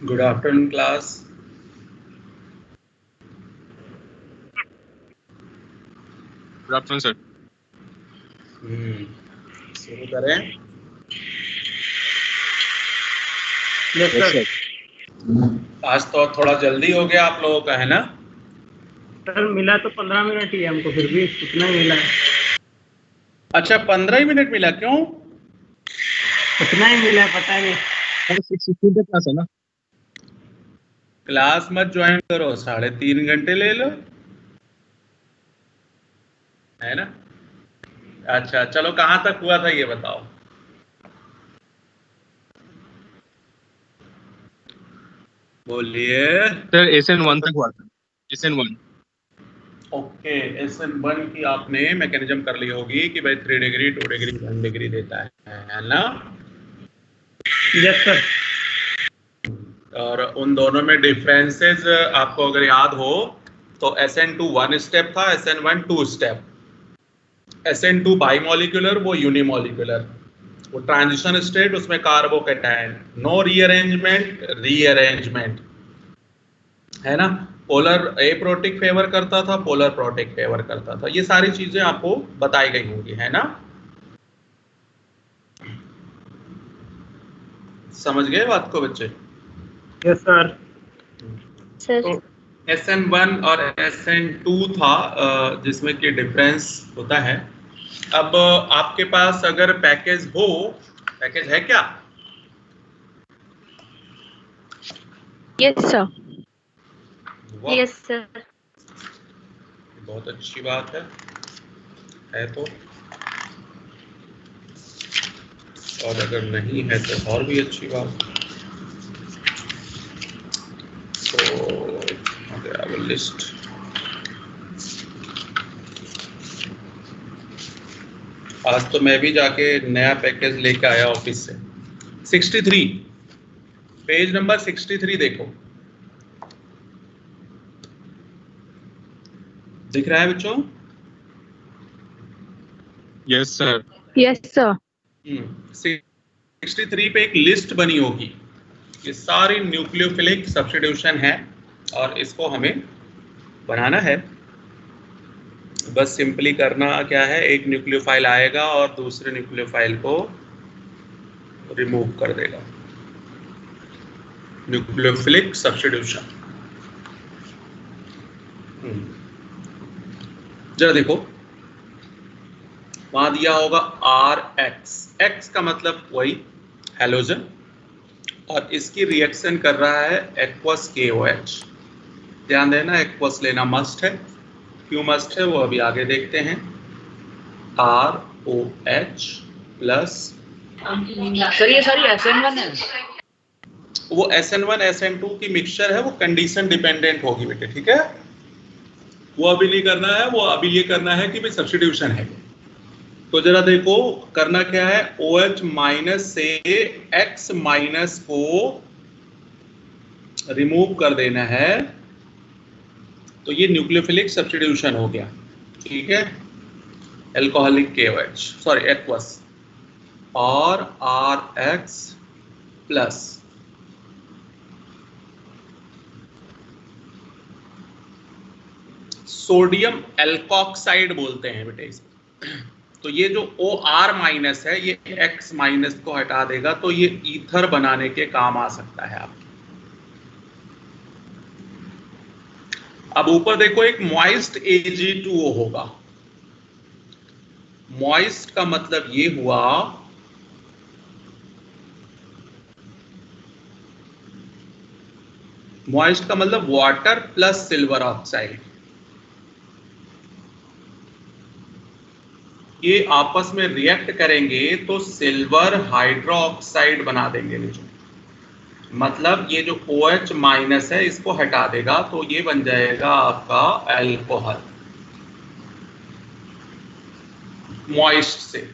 Good afternoon, class. Good afternoon, sir. शुरू करें? Yes, sir. आज तो थोड़ा जल्दी हो गया आप लोगों का, है ना? सर मिला तो 15 मिनट ही हमको, फिर भी उतना ही मिला। अच्छा, 15 ही मिनट मिला, क्यों? उतना ही मिला, पता नहीं। 6:15 पे क्लास है ना? क्लास मत ज्वाइन करो, 3.5 घंटे ले लो, है ना? अच्छा चलो, कहाँ तक हुआ था ये बताओ। बोलिए। सर SN1 तक हुआ था। SN1। ओके, SN1 की आपने मैकेनिज्म कर ली होगी कि भाई 3 डिग्री 2 डिग्री 1 डिग्री देता है ना? Yes sir. और उन दोनों में डिफरेंसेस आपको अगर याद हो तो SN2 1 स्टेप था, SN1 2 स्टेप। SN2 बाइमोलिकुलर, वो यूनिमोलिकुलर। वो ट्रांजिशन स्टेट, उसमें कार्बोकैटायन, नो रीअरेंजमेंट, रीअरेंजमेंट, है ना? पोलर एप्रोटिक फेवर करता था, पोलर प्रोटिक फेवर करता था। ये सारी चीजें आपको बताई गई होंगी, है ना? समझ गए बात को बच्चे? Yes sir. तो SN1 और SN2 था जिसमें कि डिफरेंस होता है। अब आपके पास अगर पैकेज हो, पैकेज है क्या? Yes sir. वाह, यस सर। बहुत अच्छी बात है तो। और अगर नहीं है तो और भी अच्छी बात। तो लिस्ट आज तो मैं भी जाके नया पैकेज लेके आया ऑफिस से। 63 पेज नंबर 63 देखो, दिख रहा है बच्चों? Yes, sir. Yes sir. 63 पे एक लिस्ट बनी होगी, ये सारी न्यूक्लियोफिलिक सब्स्टिट्यूशन है और इसको हमें बनाना है। बस सिंपली करना क्या है, एक न्यूक्लियोफाइल आएगा और दूसरे न्यूक्लियोफाइल को रिमूव कर देगा। Nucleophilic substitution. जरा देखो, वहां दिया होगा RH। X का मतलब वही हैलोजन, और इसकी रिएक्शन कर रहा है एक्वस KOH। ध्यान देना, एक्वस लेना मस्ट है। क्यों मस्ट है वो अभी आगे देखते हैं। ROH प्लस, सर ये सारी SN1 है। वो SN1 SN2 की मिक्सचर है, वो कंडीशन डिपेंडेंट होगी बेटे, ठीक है। वो अभी नहीं करना है, वो अभी ये करना है कि भाई सब्स्टिट्यूशन है। तो जरा देखो करना क्या है, OH माइनस से X माइनस को रिमूव कर देना है, तो ये न्यूक्लियोफिलिक सब्स्टिट्यूशन हो गया, ठीक है। एल्कोहलिक KOH, सॉरी एक्वस, और RX प्लस सोडियम एल्कोक्साइड बोलते हैं बेटे इसको। तो ये जो OR माइनस है ये X माइनस को हटा देगा, तो ये ईथर बनाने के काम आ सकता है आपके। अब ऊपर देखो एक मॉइस्ट Ag2O होगा। मॉइस्ट का मतलब ये हुआ मॉइस्ट का मतलब वाटर प्लस सिल्वर ऑक्साइड, ये आपस में रिएक्ट करेंगे तो सिल्वर हाइड्रोक्साइड बना देंगे नीचे। मतलब ये जो OH माइनस है इसको हटा देगा, तो ये बन जाएगा आपका अल्कोहल मॉइस्ट से।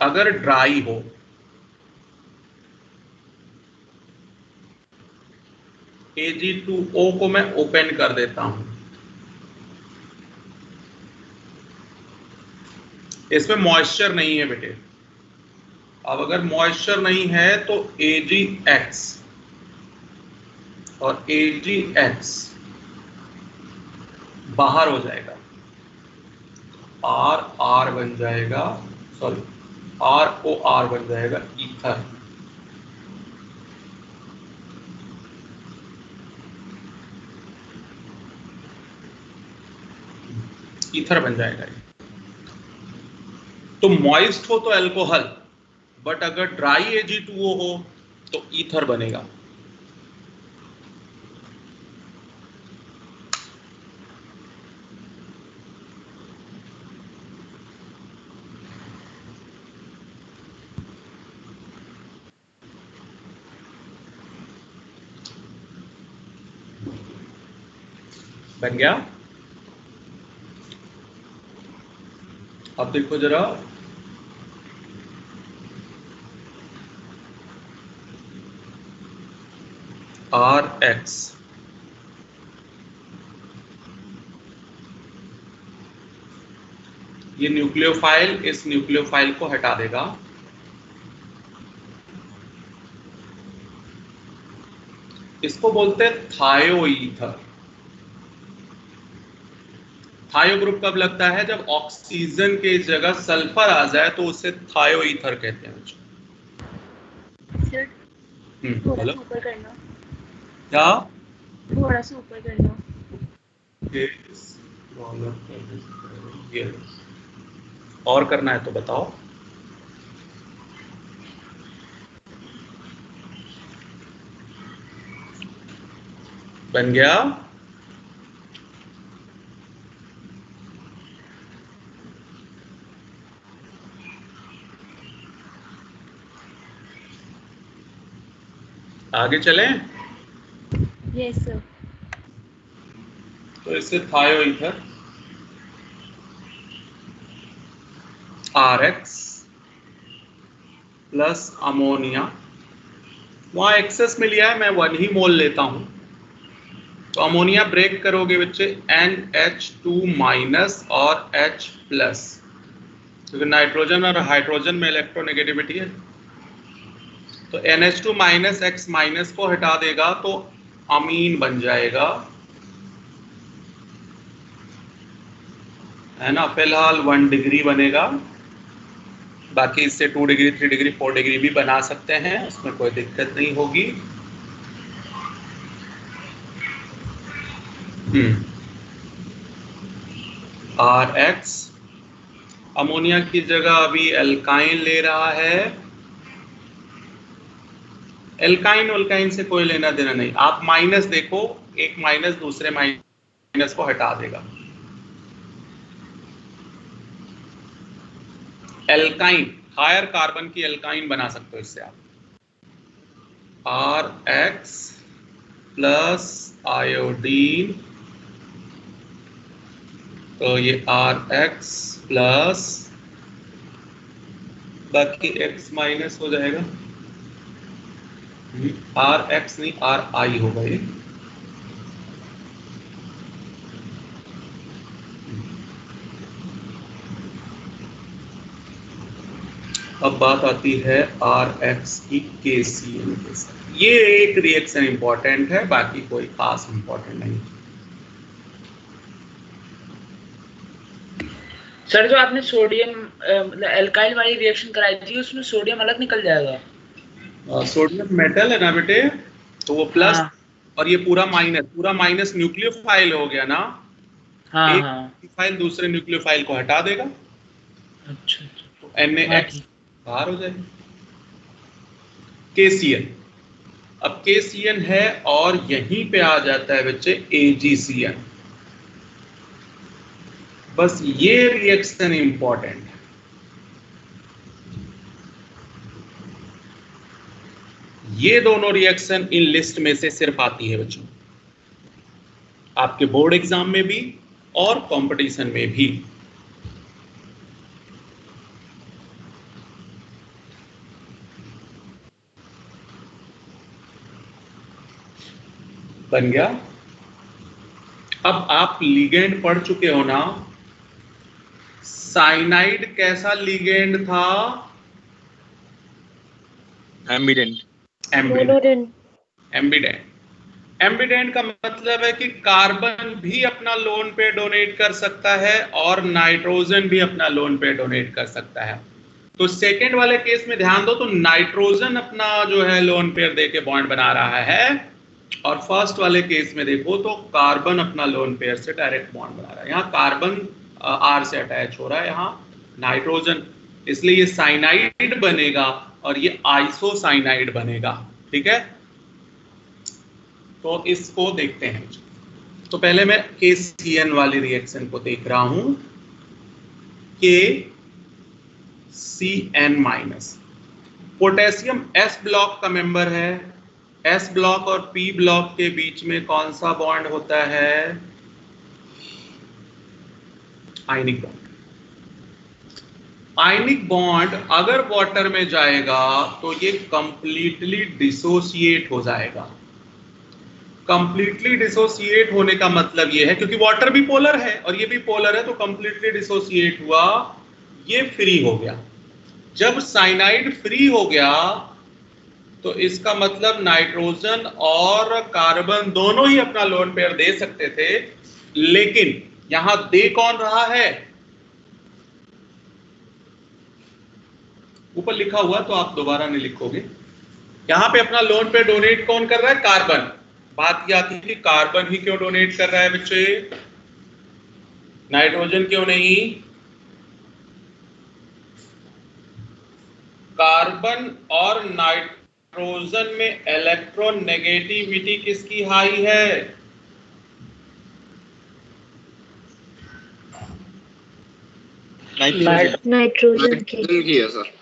अगर ड्राई हो, Ag2O को मैं ओपन कर देता हूं, इसमें मॉइस्चर नहीं है बेटे। अब अगर मॉइस्चर नहीं है तो AgX और AgX बाहर हो जाएगा, R बन जाएगा, सॉरी ROR बन जाएगा ईथर। ईथर बन जाएगा। तो मॉइस्ट हो तो अल्कोहल, बट अगर ड्राई Ag2O हो तो ईथर बनेगा। बन गया। अब देखो जरा, RX ये न्यूक्लियोफाइल इस न्यूक्लियोफाइल को हटा देगा, इसको बोलते हैं थायोईथर। थायो ग्रुप कब लगता है, जब ऑक्सीजन के जगह सल्फर आ जाए तो उसे थायोईथर कहते हैं। सर थोड़ा हेलो सा ऊपर करना, क्या, थोड़ा सा ऊपर करना। ये और करना है तो बताओ। बन गया। आगे चलें। Yes sir. तो इससे थायोईथर RX प्लस अमोनिया, वहां एक्सेस में लिया है, मैं 1 ही मोल लेता हूं। तो अमोनिया ब्रेक करोगे बच्चे NH2 माइनस और H प्लस, क्योंकि नाइट्रोजन और हाइड्रोजन में इलेक्ट्रोनेगेटिविटी है। तो NH2 माइनस X माइनस को हटा देगा तो अमीन बन जाएगा, है ना। फिलहाल 1 डिग्री बनेगा, बाकी इससे 2 डिग्री 3 डिग्री 4 डिग्री भी बना सकते हैं, उसमें कोई दिक्कत नहीं होगी। RX अमोनिया की जगह अभी एल्काइन ले रहा है, एल्काइन वल्काइन से कोई लेना देना नहीं, आप माइनस देखो, एक माइनस दूसरे माइनस को हटा देगा। एल्काइन, हायर कार्बन की एल्काइन बना सकते हो इससे आप। RX प्लस आयोडीन, तो ये RX प्लस बाकी X माइनस हो जाएगा, RX नहीं RI होगा ये। अब बात आती है RX की KCl के साथ। ये एक रिएक्शन इंपॉर्टेंट है, बाकी कोई खास इंपॉर्टेंट नहीं। सर जो आपने सोडियम मतलब एल्काइल वाली रिएक्शन कराई थी उसमें सोडियम अलग निकल जाएगा? सोडियम मेटल है ना बेटे, तो वो प्लस हाँ। और ये पूरा माइनस न्यूक्लियोफाइल हो गया ना। हाँ एक हाँ। न्यूक्लियोफाइल दूसरे न्यूक्लियोफाइल को हटा देगा, अच्छा तो हाँ, NaX ठीक। बाहर हो जाएगा। KCl, अब KCl है और यहीं पे आ जाता है बच्चे AgCl। बस ये रिएक्शन इंपॉर्टेंट है। ये दोनों रिएक्शन इन लिस्ट में से सिर्फ आती है बच्चों, आपके बोर्ड एग्जाम में भी और कंपटीशन में भी। बन गया। अब आप लिगेंड पढ़ चुके हो ना, साइनाइड कैसा लिगेंड था? एम्बिडेंट। एम्बिडेंट। एम्बिडेंट का मतलब है कि कार्बन भी अपना लोन पेयर डोनेट कर सकता है और नाइट्रोजन भी अपना लोन पेयर डोनेट कर सकता है। तो सेकेंड वाले केस में ध्यान दो, तो नाइट्रोजन अपना जो है लोन पेयर देके बॉन्ड बना रहा है, और फर्स्ट वाले केस में देखो तो कार्बन अपना लोन पेयर से डायरेक्ट बॉन्ड बना रहा है। यहाँ कार्बन R से अटैच हो रहा है, यहाँ नाइट्रोजन, इसलिए ये साइनाइड बनेगा और ये आइसोसाइनाइड बनेगा। ठीक है, तो इसको देखते हैं। तो पहले मैं KCN वाली रिएक्शन को देख रहा हूं। KCN minus, potassium S block का मेंबर है। S ब्लॉक और P ब्लॉक के बीच में कौन सा बॉन्ड होता है? Ionic bond. आयनिक बॉन्ड अगर वाटर में जाएगा तो ये कंप्लीटली डिसोसिएट हो जाएगा। कंप्लीटली डिसोसिएट होने का मतलब ये है, क्योंकि वाटर भी पोलर है और ये भी पोलर है, तो कंप्लीटली डिसोसिएट हुआ, ये फ्री हो गया। जब साइनाइड फ्री हो गया तो इसका मतलब नाइट्रोजन और कार्बन दोनों ही अपना लोन पेयर दे सकते थे, लेकिन यहां दे कौन रहा है? ऊपर लिखा हुआ तो आप दोबारा नहीं लिखोगे। यहां पे अपना लोन पेयर डोनेट कौन कर रहा है? कार्बन। बात यह आती है कि कार्बन ही क्यों डोनेट कर रहा है बच्चे, नाइट्रोजन क्यों नहीं? कार्बन और नाइट्रोजन में इलेक्ट्रोनेगेटिविटी किसकी हाई है? नाइट्रोजन की है सर।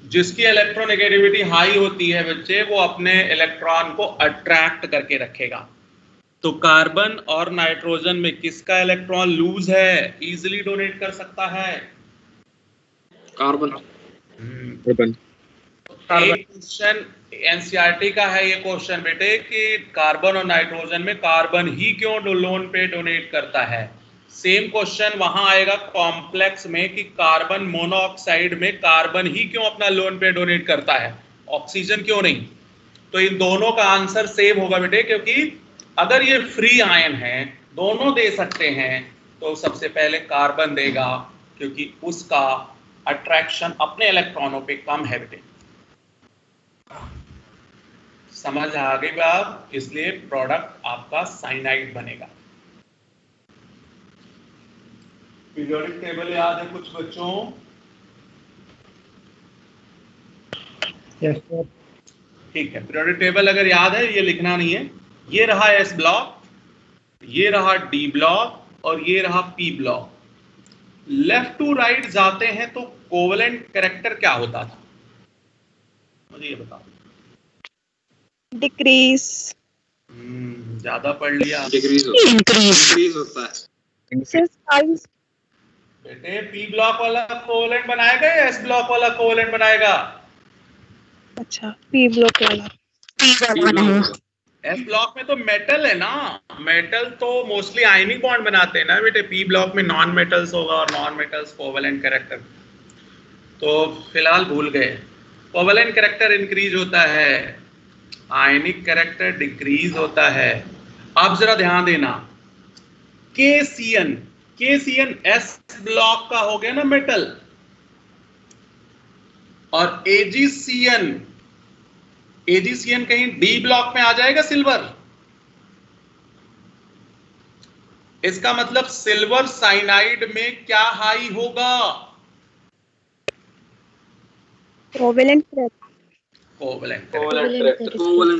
जिसकी इलेक्ट्रोनेगेटिविटी हाई होती है बच्चे, वो अपने इलेक्ट्रॉन को अट्रैक्ट करके रखेगा। तो कार्बन और नाइट्रोजन में किसका इलेक्ट्रॉन लूज है, इजीली डोनेट कर सकता है? कार्बन। कार्बन। क्वेश्चन एनसीईआरटी का है ये क्वेश्चन बेटे, कि कार्बन और नाइट्रोजन में कार्बन ही क्यों लोन पे डोनेट करता है। सेम क्वेश्चन वहां आएगा कॉम्प्लेक्स में कि कार्बन मोनोऑक्साइड में कार्बन ही क्यों अपना लोन पे डोनेट करता है, ऑक्सीजन क्यों नहीं। तो इन दोनों का आंसर सेम होगा बेटे, क्योंकि अगर ये फ्री आयन है, दोनों दे सकते हैं, तो सबसे पहले कार्बन देगा, क्योंकि उसका अट्रैक्शन अपने इलेक्ट्रॉनों पे कम है बेटे। समझ आ गई बात? इसलिए प्रोडक्ट आपका साइनाइड बनेगा। पीरियोडिक टेबल याद है कुछ बच्चों? Yes sir. ठीक है, पीरियोडिक टेबल अगर याद है ये लिखना नहीं है। ये रहा एस ब्लॉक, ये रहा डी ब्लॉक और ये रहा P block. Left to right जाते हैं तो कोवेलेंट कैरेक्टर क्या होता था, मुझे ये बताओ। डिक्रीज, ज्यादा पढ़ लिया। डिक्रीज होता है। बेटे पी ब्लॉक वाला कोवेलेंट बनाएगा या एस ब्लॉक वाला कोवेलेंट बनाएगा? अच्छा पी ब्लॉक वाला, पी वाला बनाएगा। एस ब्लॉक में तो मेटल है ना, मेटल तो मोस्टली आयनिक बॉन्ड बनाते हैं ना बेटे। पी ब्लॉक में नॉन मेटल्स होगा और नॉन मेटल्स कोवेलेंट कैरेक्टर। तो फिलहाल भूल गए, कोवेलेंट कैरेक्टर इंक्रीज होता है, आयनिक कैरेक्टर डिक्रीज होता है। अब जरा ध्यान देना, KCN एस ब्लॉक का हो गया ना मेटल, और AgCN कहीं डी ब्लॉक में आ जाएगा सिल्वर। इसका मतलब सिल्वर साइनाइड में क्या हाई होगा? कोवेलेंट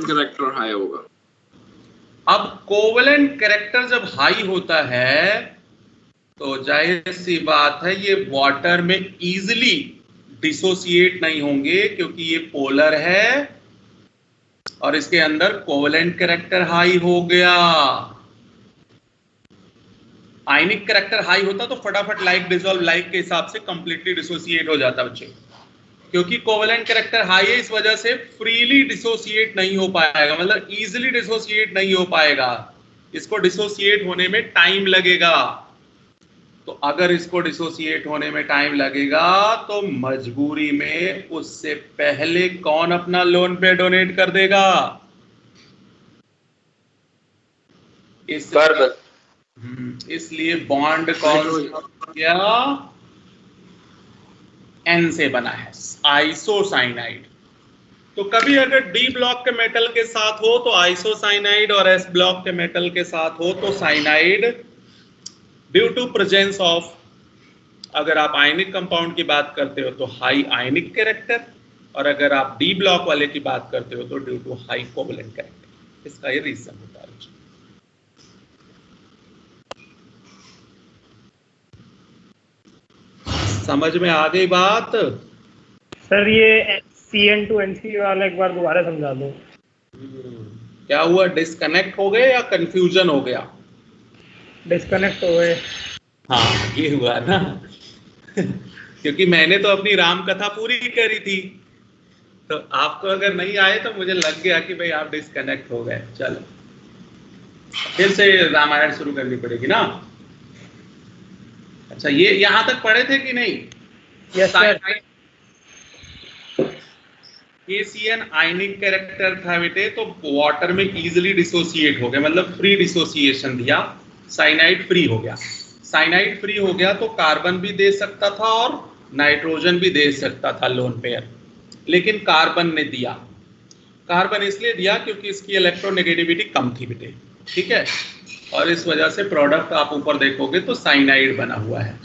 कैरेक्टर हाई होगा। अब कोवेलेंट कैरेक्टर जब हाई होता है तो जाहिर सी बात है ये वाटर में इजीली डिसोसिएट नहीं होंगे, क्योंकि ये पोलर है और इसके अंदर कोवेलेंट कैरेक्टर हाई हो गया। आयनिक कैरेक्टर हाई होता तो फटाफट लाइक डिसॉल्व लाइक के हिसाब से कंप्लीटली डिसोसिएट हो जाता बच्चे। क्योंकि कोवेलेंट कैरेक्टर हाई है, इस वजह से फ्रीली डिसोसिएट नहीं हो पाएगा, मतलब इजीली डिसोसिएट नहीं हो पाएगा। इसको डिसोसिएट होने में टाइम लगेगा। तो अगर इसको डिसोसिएट होने में टाइम लगेगा तो मजबूरी में उससे पहले कौन अपना लोन पे डोनेट कर देगा? इसलिए बॉन्ड कौन क्या N से बना है, आइसोसाइनाइड। तो कभी अगर डी ब्लॉक के मेटल के साथ हो तो आइसोसाइनाइड और एस ब्लॉक के मेटल के साथ हो तो cyanide, due to presence of, अगर आप आयनिक कंपाउंड की बात करते हो तो हाई आयनिक कैरेक्टर, और अगर आप डी ब्लॉक वाले की बात करते हो तो due to high covalent character. इसका ये रीजन होता है। समझ में आ गई बात? सर ये CN2 NC वाला एक बार दोबारा समझा दो। क्या हुआ, डिस्कनेक्ट हो गए या कंफ्यूजन हो गया? डिस्कनेक्ट हो गए। हाँ ये हुआ ना क्योंकि मैंने तो अपनी राम कथा पूरी करी थी, तो आपको अगर नहीं आए तो मुझे लग गया कि भाई आप डिस्कनेक्ट हो गए। चलो फिर से रामायण शुरू करनी पड़ेगी ना। अच्छा ये यहां तक पढ़े थे कि नहीं? Yes sir. KCN आयनिक कैरेक्टर था बेटे, तो वाटर में इजीली डिसोसिएट हो गया, मतलब फ्री डिसोसिएशन दिया, साइनाइड फ्री हो गया। साइनाइड फ्री हो गया तो कार्बन भी दे सकता था और नाइट्रोजन भी दे सकता था लोन पेयर, लेकिन कार्बन ने दिया। कार्बन इसलिए दिया क्योंकि इसकी इलेक्ट्रोनेगेटिविटी कम थी बेटे, ठीक है, और इस वजह से प्रोडक्ट आप ऊपर देखोगे तो साइनाइड बना हुआ है।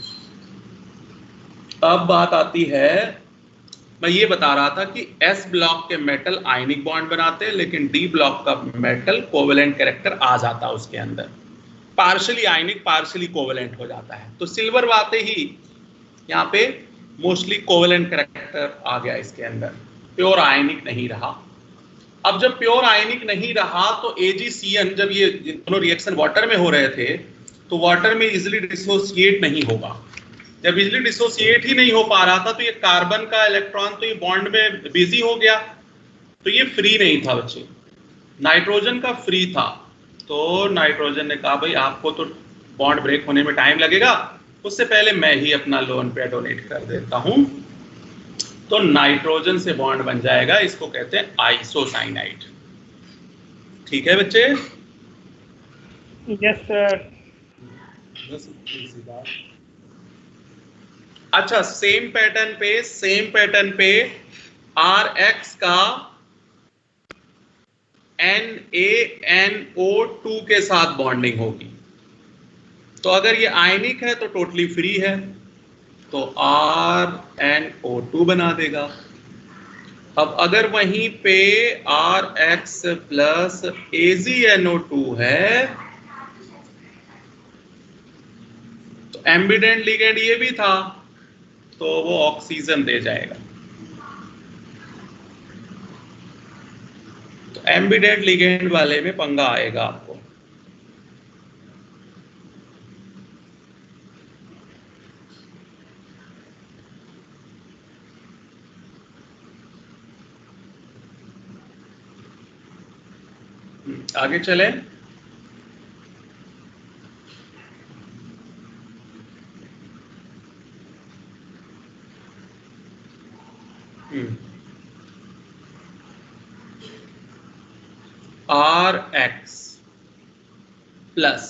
अब बात आती है, मैं ये बता रहा था कि एस ब्लॉक के मेटल आयनिक बॉन्ड बनाते हैं, लेकिन डी ब्लॉक का मेटल कोवेलेंट कैरेक्टर आ जाता है उसके अंदर, पार्शियली आयनिक पार्शियली कोवेलेंट हो जाता है। तो सिल्वर आते ही यहाँ पे मोस्टली कोवेलेंट कैरेक्टर आ गया इसके अंदर, प्योर आयनिक नहीं रहा। अब जब प्योर आयनिक नहीं रहा तो AgCN, जब ये दोनों रिएक्शन वाटर में हो रहे थे तो वाटर में इजिली डिसोसिएट नहीं होगा। जब इजिली डिसोसिएट ही नहीं हो पा रहा था तो ये कार्बन का इलेक्ट्रॉन तो ये बॉन्ड में बिजी हो गया, तो ये फ्री नहीं था बच्चे। नाइट्रोजन का फ्री था, तो नाइट्रोजन ने कहा भाई आपको तो बॉन्ड ब्रेक होने में टाइम लगेगा, उससे पहले मैं ही अपना लोन पे डोनेट कर देता हूं। तो नाइट्रोजन से बॉन्ड बन जाएगा, इसको कहते हैं आइसोसाइनाइड। ठीक है बच्चे? Yes sir. अच्छा सेम पैटर्न पे RX का NaNO2 के साथ बॉन्डिंग होगी। तो अगर ये आयनिक है तो टोटली फ्री है, तो RnO2 बना देगा। अब अगर वहीं पे RX प्लस AgNO2 है तो एम्बिडेंट लिगेंड ये भी था, तो वो ऑक्सीजन दे जाएगा। तो एम्बिडेंट लिगेंड वाले में पंगा आएगा आपको। आगे चले। RX प्लस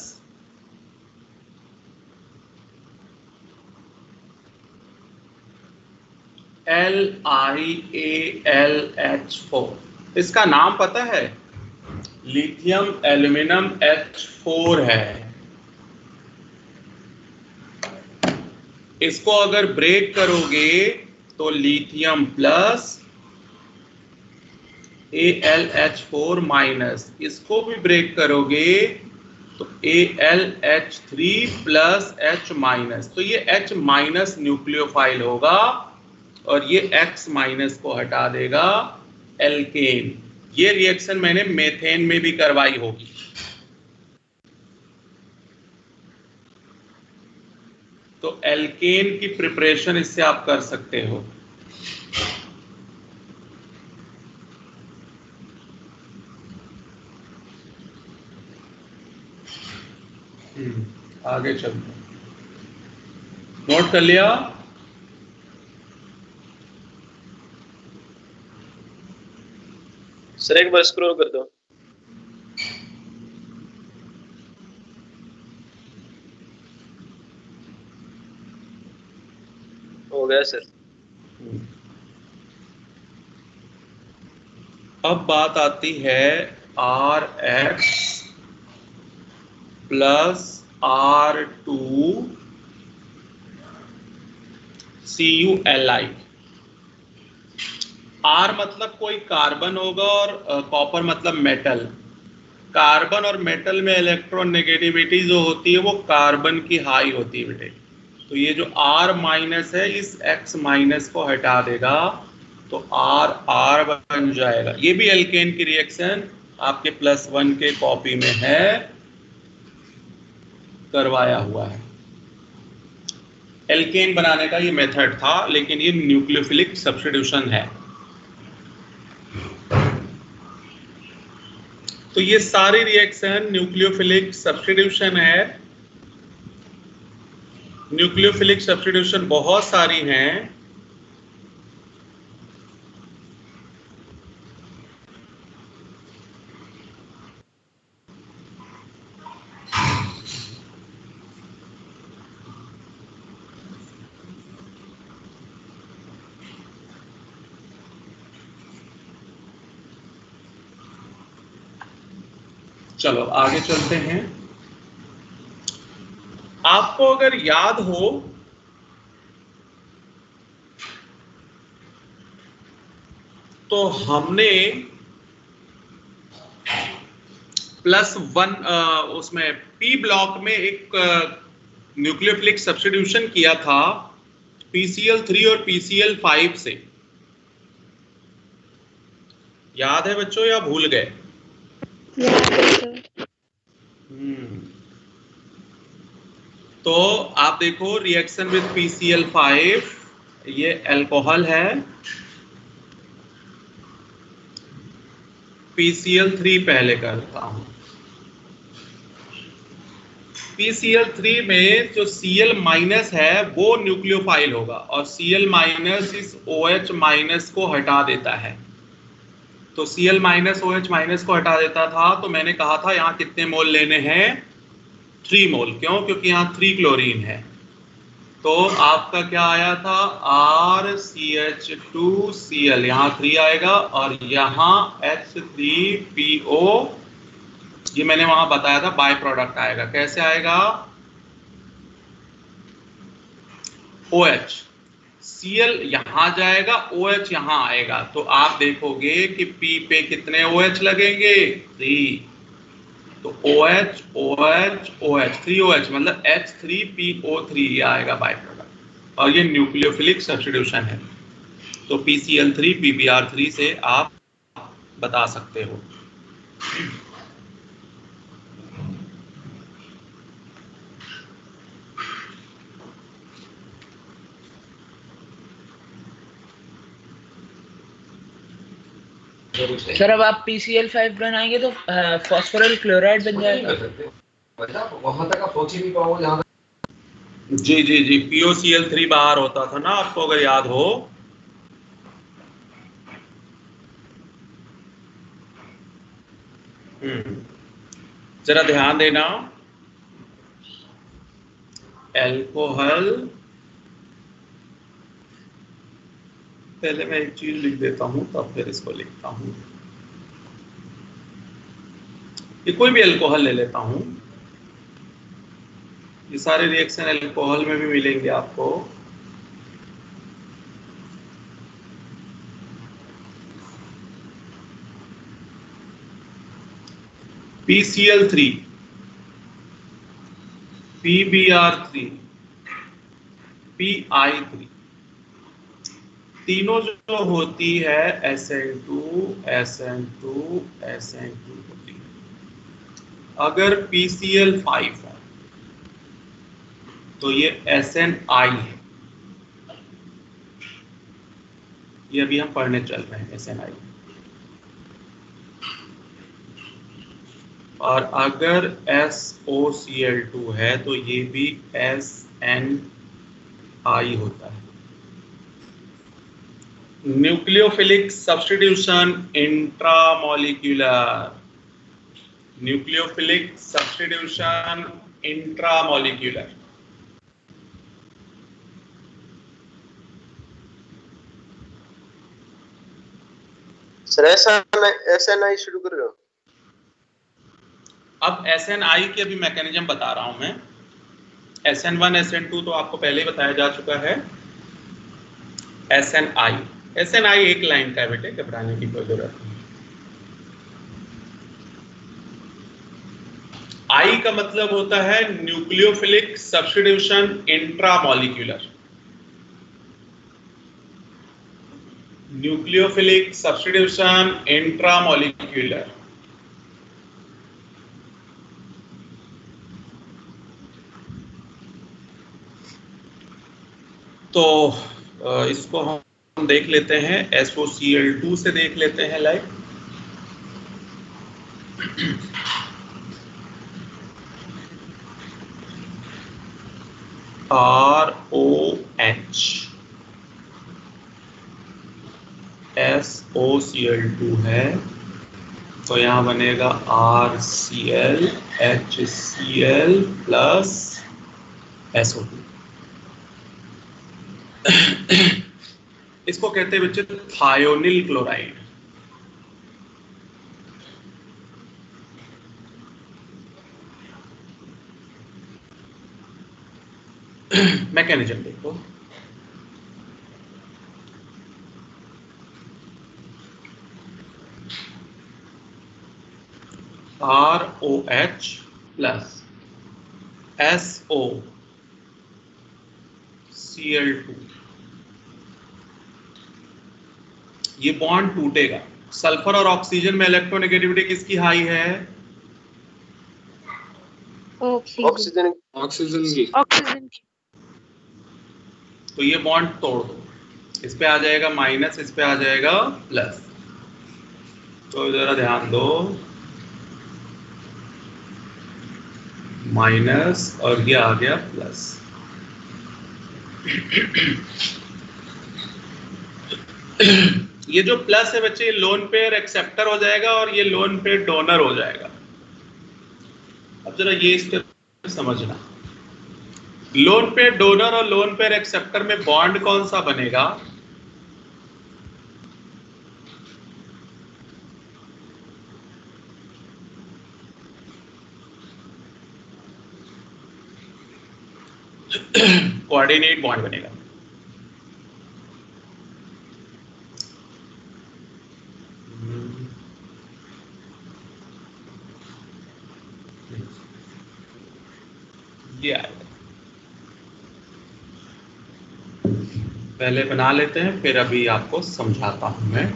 LiAlH4, इसका नाम पता है? लिथियम एल्यूमिनियम H4 है। इसको अगर ब्रेक करोगे तो लिथियम प्लस AlH4 माइनस, इसको भी ब्रेक करोगे तो AlH3 प्लस H माइनस, तो ये H माइनस न्यूक्लियोफाइल होगा और ये X माइनस को हटा देगा एल्केन। ये रिएक्शन मैंने मेथेन में भी करवाई होगी। तो एल्केन की प्रिपरेशन इससे आप कर सकते हो। आगे चलते, नोट कर लिया? सर एक बार स्क्रॉल कर दो। हो गया सर। अब बात आती है RX प्लस R2CuLi। R मतलब कोई कार्बन होगा और कॉपर मतलब मेटल। कार्बन और मेटल में इलेक्ट्रोनेगेटिविटी जो होती है वो कार्बन की हाई होती है बेटे। तो ये जो R माइनस है इस X माइनस को हटा देगा तो R बन जाएगा। ये भी एल्केन की रिएक्शन आपके +1 के कॉपी में है, करवाया हुआ है। एल्केन बनाने का ये मेथड था, लेकिन ये न्यूक्लियोफिलिक सब्स्टिट्यूशन है। तो ये सारी रिएक्शन न्यूक्लियोफिलिक सब्स्टिट्यूशन है। न्यूक्लियोफिलिक सब्स्टिट्यूशन बहुत सारी हैं। चलो आगे चलते हैं। आपको अगर याद हो तो हमने +1 उसमें P ब्लॉक में एक न्यूक्लियोफिलिक सब्स्टिट्यूशन किया था PCl3 और PCl5 से। याद है बच्चों या भूल गए? तो आप देखो रिएक्शन विद PCl5, ये अल्कोहल है। PCl3 पहले करता हूं। PCl3 में जो Cl माइनस है वो न्यूक्लियोफाइल होगा और Cl माइनस इस OH माइनस को हटा देता है। तो Cl माइनस OH माइनस को हटा देता था। तो मैंने कहा था यहाँ कितने मोल लेने हैं? 3 मोल। क्यों? क्योंकि यहाँ 3 क्लोरीन है। तो आपका क्या आया था? RCH2Cl, यहाँ 3 आएगा और यहाँ H3PO, ये मैंने वहां बताया था बाय प्रोडक्ट आएगा। कैसे आएगा? OH Cl यहां जाएगा, OH यहां आएगा, तो आप देखोगे कि P पे कितने OH लगेंगे? 3। तो OH OH OH 3 OH मतलब H3PO3 ये आएगा बाय प्रोडक्ट, और ये न्यूक्लियोफिलिक सब्स्टिट्यूशन है। तो PCl3 PBr3 से आप बता सकते हो। सर अब आप PCl5 बनाएंगे तो फास्फोरल क्लोराइड बन जाएगा। जी जी जी, POCl3 बाहर होता था ना, आपको अगर याद हो। जरा ध्यान देना, एल्कोहल, पहले मैं एक चीज लिख देता हूं तब फिर इसको लिखता हूं। ये कोई भी एल्कोहल ले लेता हूं, ये सारे रिएक्शन एल्कोहल में भी मिलेंगे आपको। PCl3, PBr3, PI3, तीनों जो होती है SN2 SN2 SN2 होती है। अगर PCl5 है तो ये SNI है, ये अभी हम पढ़ने चल रहे हैं SNI। और अगर SOCl2 है तो ये भी SNI होता है। Nucleophilic substitution intramolecular, nucleophilic substitution intramolecular. Sir SNI शुरू कर रहे हो? अब SNI की अभी मैकेनिज्म बता रहा हूं मैं। SN1 SN2 तो आपको पहले ही बताया जा चुका है। SNI एक लाइन का है बेटे, घबराने की कोई जरूरत नहीं। I का मतलब होता है nucleophilic substitution intramolecular. Nucleophilic substitution intramolecular. तो इसको हम देख लेते हैं, SOCl2 से देख लेते हैं लाइक। ROH SOCl2 है, तो यहाँ बनेगा RCl HCl प्लस SO2। इसको कहते हैं बच्चे थायोनिल क्लोराइड। मैकेनिज्म देखो, ROH प्लस SOCl2, ये बॉन्ड टूटेगा। सल्फर और ऑक्सीजन में इलेक्ट्रोनेगेटिविटी किसकी हाई है? ऑक्सीजन की। तो ये बॉन्ड तोड़ दो, इस पे आ जाएगा माइनस, इस पे आ जाएगा प्लस। तो जरा ध्यान दो, माइनस और ये आ गया प्लस। ये जो प्लस है बच्चे, ये लोन पेयर एक्सेप्टर हो जाएगा और ये लोन पेयर डोनर हो जाएगा। अब जरा ये स्टेप समझना, लोन पेयर डोनर और लोन पेयर एक्सेप्टर में बॉन्ड कौन सा बनेगा? कोऑर्डिनेट बॉन्ड बनेगा। ये आएगा। पहले बना लेते हैं, फिर अभी आपको समझाता हूं मैं।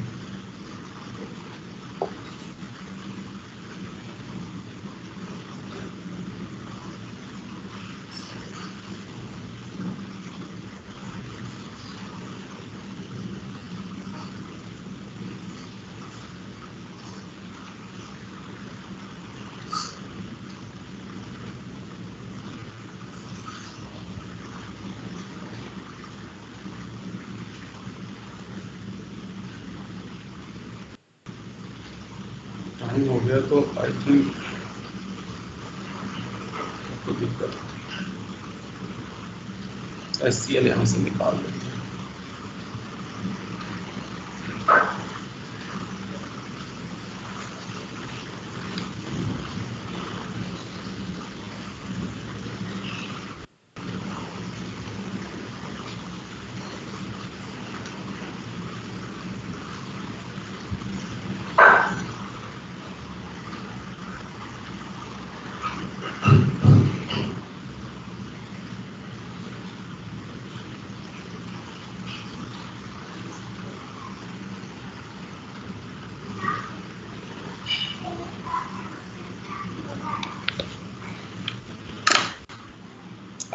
टाइम हो गया तो आई थिंक तो दिक्कत SCL यहाँ से निकाल देते हैं।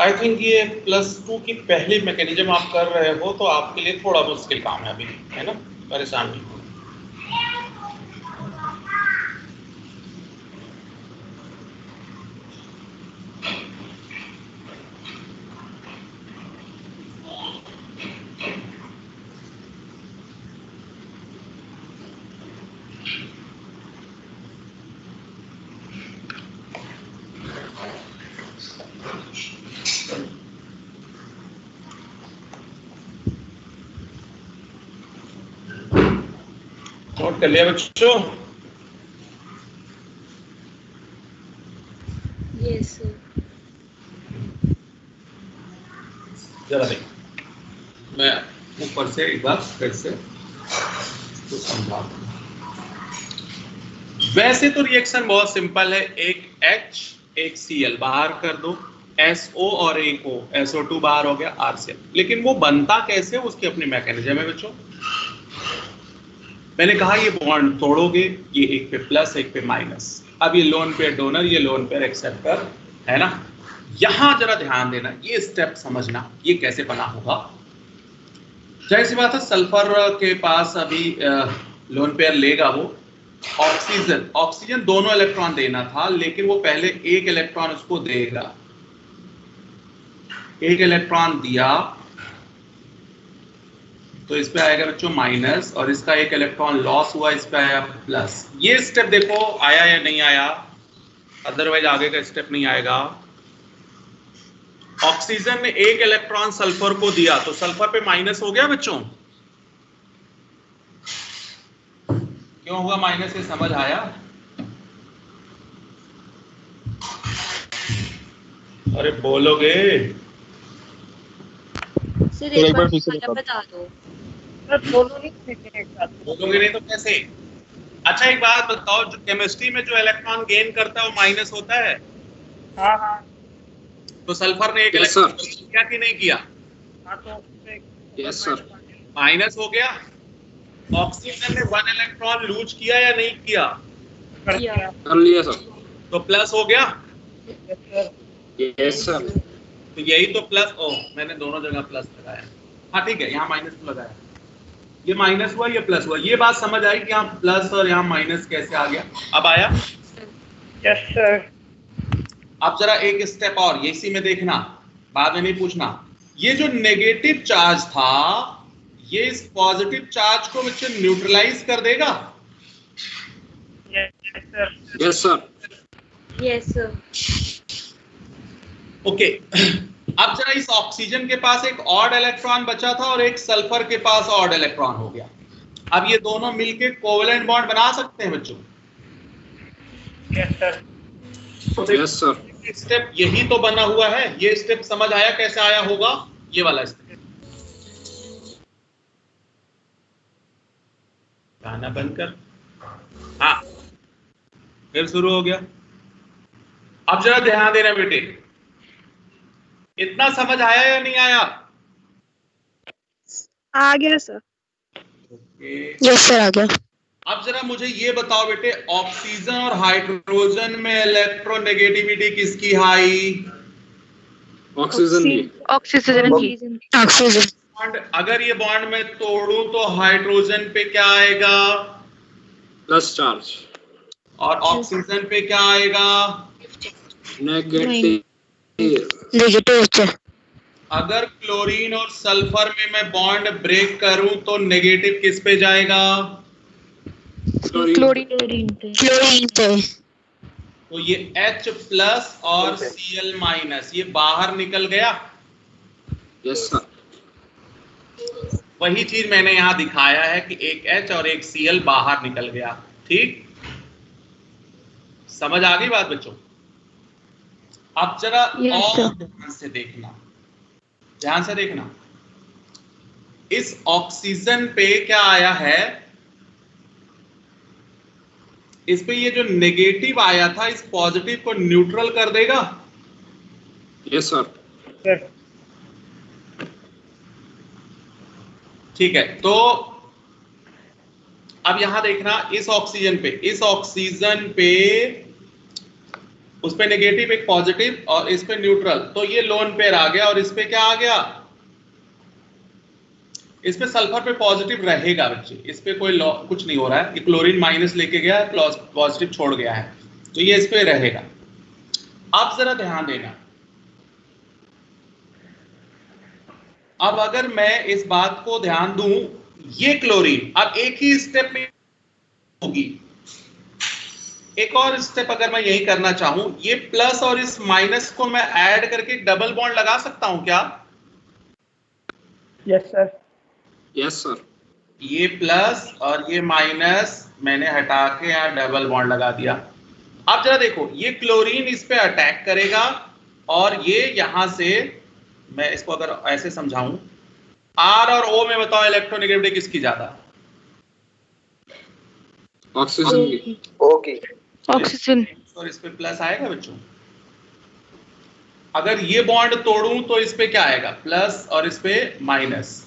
आई थिंक ये +2 की पहली मैकेनिज्म आप कर रहे हो तो आपके लिए थोड़ा मुश्किल काम है अभी, है ना, परेशान नहीं हो। नोट कर लिया बच्चों? Yes, sir. जरा देख, मैं ऊपर से एक बार फिर से तो समझा दूं। वैसे तो रिएक्शन बहुत सिंपल है, एक H एक Cl बाहर कर दो, SO और एक O, SO2 बाहर हो गया, RCl। लेकिन वो बनता कैसे, उसकी अपनी मैकेनिज्म है बच्चों। मैंने कहा ये बॉन्ड तोड़ोगे, ये एक पे प्लस एक पे माइनस। अब ये लोन पेयर डोनर, ये लोन पेयर एक्सेप्टर, है ना। यहां जरा ध्यान देना, ये स्टेप समझना, ये कैसे बना होगा। जाहिर सी बात है, सल्फर के पास अभी लोन पेयर लेगा वो। ऑक्सीजन दोनों इलेक्ट्रॉन देना था, लेकिन वो पहले एक इलेक्ट्रॉन उसको देगा। एक इलेक्ट्रॉन दिया तो इस पे आएगा बच्चों माइनस, और इसका एक इलेक्ट्रॉन लॉस हुआ, इस पे आया प्लस। ये स्टेप देखो आया या नहीं आया, अदरवाइज आगे का स्टेप नहीं आएगा। ऑक्सीजन ने एक इलेक्ट्रॉन सल्फर को दिया तो सल्फर पे माइनस हो गया बच्चों। क्यों हुआ माइनस, ये समझ आया? अरे बोलोगे? सर एक बार दोबारा बता दो। बोलोगे नहीं तो कैसे? अच्छा एक बात बताओ, जो केमिस्ट्री में जो इलेक्ट्रॉन गेन करता है वो माइनस होता है? हाँ हाँ तो सल्फर ने एक Yes, इलेक्ट्रॉन sir. किया कि नहीं किया? हाँ तो यस सर। माइनस हो गया। ऑक्सीजन ने 1 इलेक्ट्रॉन लूज किया या नहीं किया? कर दिया। कर लिया सर। तो प्लस हो गया। Yes sir. तो यही तो प्लस, मैंने दोनों जगह प्लस लगाया। हाँ ठीक है, यहाँ माइनस तो लगाया, ये माइनस हुआ ये प्लस हुआ। ये बात समझ आई कि यहाँ प्लस और यहाँ माइनस कैसे आ गया? अब आया? Yes sir. अब जरा एक स्टेप और, ये इसी में देखना, बाद में नहीं पूछना। ये जो नेगेटिव चार्ज था, ये इस पॉजिटिव चार्ज को बच्चे न्यूट्रलाइज कर देगा। Yes sir. Yes sir. Yes, sir. Okay अब जरा इस ऑक्सीजन के पास एक ऑड इलेक्ट्रॉन बचा था और एक सल्फर के पास ऑड इलेक्ट्रॉन हो गया। अब ये दोनों मिलके कोवेलेंट बॉन्ड बना सकते हैं बच्चों। Yes sir. Yes sir. Step यही तो बना हुआ है। ये स्टेप समझ आया कैसे आया होगा? ये वाला स्टेप। गाना बंद कर। हाँ फिर शुरू हो गया। अब जरा ध्यान देना बेटे, इतना समझ आया या नहीं आया? आ गया सर। ओके, यस सर, आ गया। अब जरा मुझे ये बताओ बेटे, ऑक्सीजन और हाइड्रोजन में इलेक्ट्रोनेगेटिविटी किसकी हाई? ऑक्सीजन की। ऑक्सीजन की। ऑक्सीजन। बॉन्ड, अगर ये बॉन्ड में तोड़ूं तो हाइड्रोजन पे क्या आएगा? Plus charge. और ऑक्सीजन पे क्या आएगा? नेगेटिव। नेगेटिव। अगर क्लोरीन और सल्फर में मैं बॉन्ड ब्रेक करूं तो नेगेटिव किस पे जाएगा? क्लोरीन पे। तो ये H प्लस और Cl माइनस ये बाहर निकल गया। Yes sir. वही चीज मैंने यहां दिखाया है कि एक H और एक Cl बाहर निकल गया। ठीक, समझ आ गई बात बच्चों? अब जरा और ध्यान से देखना, ध्यान से देखना। इस ऑक्सीजन पे क्या आया है? इस पे ये जो नेगेटिव आया था, इस पॉजिटिव को न्यूट्रल कर देगा। Yes sir. ठीक है, तो अब यहां देखना, इस ऑक्सीजन पे उस पे नेगेटिव एक पॉजिटिव और इस पे न्यूट्रल, तो ये लोन पेयर आ गया। और इस पे क्या आ गया? इस पे सल्फर पे पॉजिटिव रहेगा बच्चे, इस पे कोई कुछ नहीं हो रहा है। ये क्लोरीन माइनस लेके गया, पॉजिटिव छोड़ गया है, तो ये इस पे रहेगा। अब जरा ध्यान देना, अब अगर मैं इस बात को ध्यान दूं, ये क्लोरीन अब एक ही स्टेप में होगी। एक और स्टेप अगर मैं यही करना चाहूं, ये प्लस और इस माइनस को मैं ऐड करके डबल बॉन्ड लगा सकता हूं क्या? Yes sir. Yes sir. ये प्लस और ये माइनस मैंने हटा के यहां डबल बॉन्ड लगा दिया। अब जरा देखो, ये क्लोरीन इस पे अटैक करेगा और ये यहां से, मैं इसको अगर ऐसे समझाऊं, R और O में बताओ इलेक्ट्रोनेगेटिविटी किसकी ज्यादा? ऑक्सीजन की। ओके। ऑक्सीजन। और इस पे प्लस आएगा बच्चों। अगर ये बॉन्ड तोड़ूं तो इस पे क्या आएगा? प्लस और इस पे माइनस।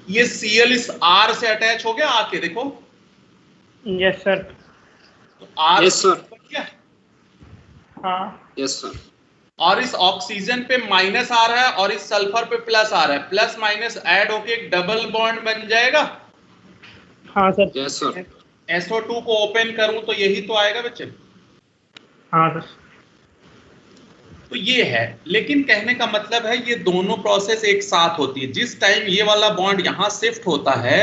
ये Cl इस R से अटैच हो गया आके, देखो। Yes sir. तो R यस सर। हाँ। Yes sir. और इस ऑक्सीजन पे माइनस आ रहा है और इस सल्फर पे प्लस आ रहा है, प्लस माइनस ऐड होके एक डबल बॉन्ड बन जाएगा। हाँ सर। Yes sir. SO2 को ओपन करूं तो यही तो आएगा बच्चे। हाँ सर। तो ये है, लेकिन कहने का मतलब है ये दोनों प्रोसेस एक साथ होती है। जिस टाइम ये वाला बॉन्ड यहां शिफ्ट होता है,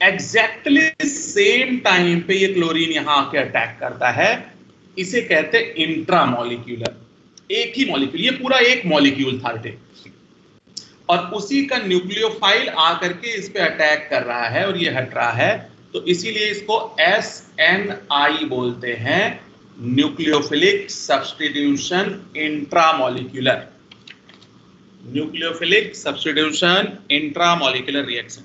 एग्जैक्टली सेम टाइम पे ये क्लोरीन यहां आके अटैक करता है। इसे कहते हैं इंट्रामॉलिक्यूलर, एक ही मॉलिक्यूल, ये पूरा एक मॉलिक्यूल था बेटे, और उसी का न्यूक्लियोफाइल आकर के इस पे अटैक कर रहा है और ये हट रहा है। तो इसीलिए इसको SNI बोलते हैं, nucleophilic substitution intramolecular. Nucleophilic substitution intramolecular reaction.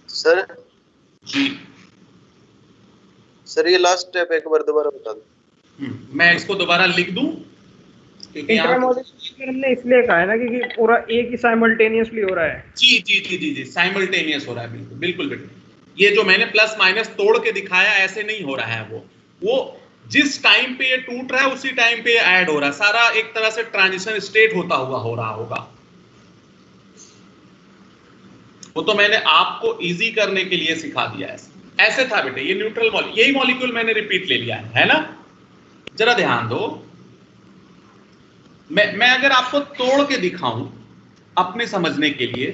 Sir जी सर, ये लास्ट स्टेप एक बार दोबारा बता दो। मैं इसको दोबारा लिख दूं, क्योंकि इंट्रामॉलिक्यूलर हमने इसलिए कहा है ना क्योंकि पूरा एक ही साइमल्टेनियसली हो रहा है। जी जी जी जी जी, साइमल्टेनियस हो रहा है, बिल्कुल बिल्कुल बेटे। ये जो मैंने प्लस माइनस तोड़ के दिखाया, ऐसे नहीं हो रहा है। वो जिस टाइम पे ये टूट रहा है उसी टाइम पे ये ऐड हो रहा है। सारा एक तरह से ट्रांजिशन स्टेट होता हुआ हो रहा होगा। वो तो मैंने आपको इजी करने के लिए सिखा दिया है। ऐसे था बेटे, ये न्यूट्रल मॉलिक्यूल, यही मॉलिक्यूल मैंने रिपीट ले लिया है ना। जरा ध्यान दो, मैं अगर आपको तोड़ के दिखाऊं अपने समझने के लिए,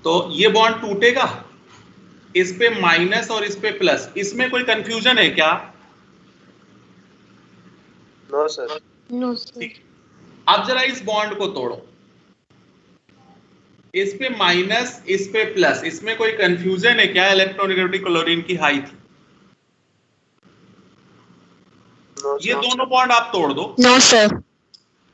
तो ये बॉन्ड टूटेगा, इस पे माइनस और इस पे प्लस, इसमें कोई कंफ्यूजन है क्या? No sir. No sir. अब जरा इस बॉन्ड को तोड़ो, इस पे माइनस इस पे प्लस, इसमें कोई कंफ्यूजन है क्या? इलेक्ट्रोनेगेटिविटी क्लोरीन की हाई थी। ये दोनों बॉन्ड आप तोड़ दो। No sir.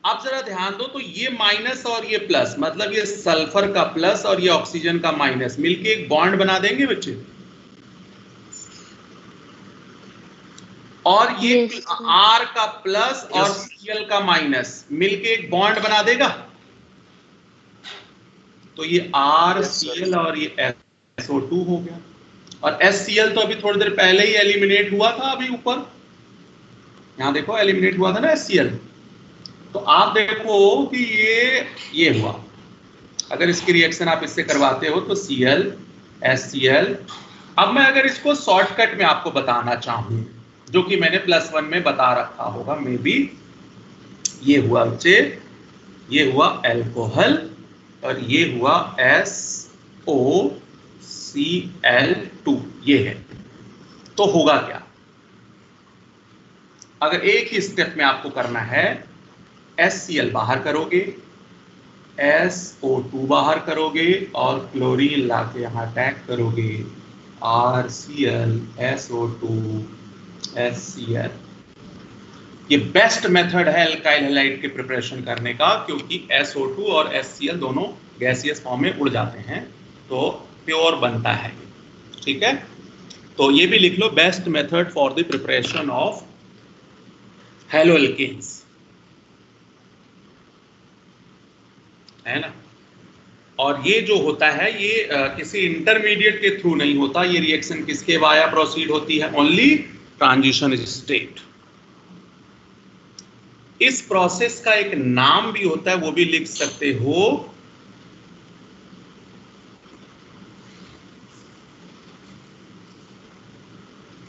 आप जरा ध्यान दो, तो ये माइनस और ये प्लस, मतलब ये सल्फर का प्लस और ये ऑक्सीजन का माइनस मिलके एक बॉन्ड बना देंगे बच्चे। और ये Yes, sir. R का प्लस और Yes. Cl का माइनस मिलके एक बॉन्ड बना देगा। तो ये R Yes, sir. Cl और ये SO2 हो गया। और HCl तो अभी थोड़ी देर पहले ही एलिमिनेट हुआ था, अभी ऊपर यहाँ देखो एलिमिनेट हुआ था ना HCl। तो आप देखो कि ये हुआ। अगर इसकी रिएक्शन आप इससे करवाते हो तो Cl HCl। अब मैं अगर इसको शॉर्टकट में आपको बताना चाहूं, जो कि मैंने +1 में बता रखा होगा मे बी, ये हुआ बच्चे, ये हुआ अल्कोहल और ये हुआ SOCl2, ये है। तो होगा क्या अगर एक ही स्टेप में आपको करना है? HCl बाहर करोगे, SO2 बाहर करोगे और क्लोरीन लाके यहाँ अटैक करोगे, RCl SO2 HCl। ये बेस्ट मेथड है एल्काइल हैलाइड के प्रिपरेशन करने का, क्योंकि SO2 और HCl दोनों गैसियस फॉर्म में उड़ जाते हैं तो प्योर बनता है। ठीक है, तो ये भी लिख लो, best method for the preparation of haloalkanes, है ना। और ये जो होता है ये किसी इंटरमीडिएट के थ्रू नहीं होता। ये रिएक्शन किसके वाया प्रोसीड होती है? Only transition state. इस प्रोसेस का एक नाम भी होता है, वो भी लिख सकते हो,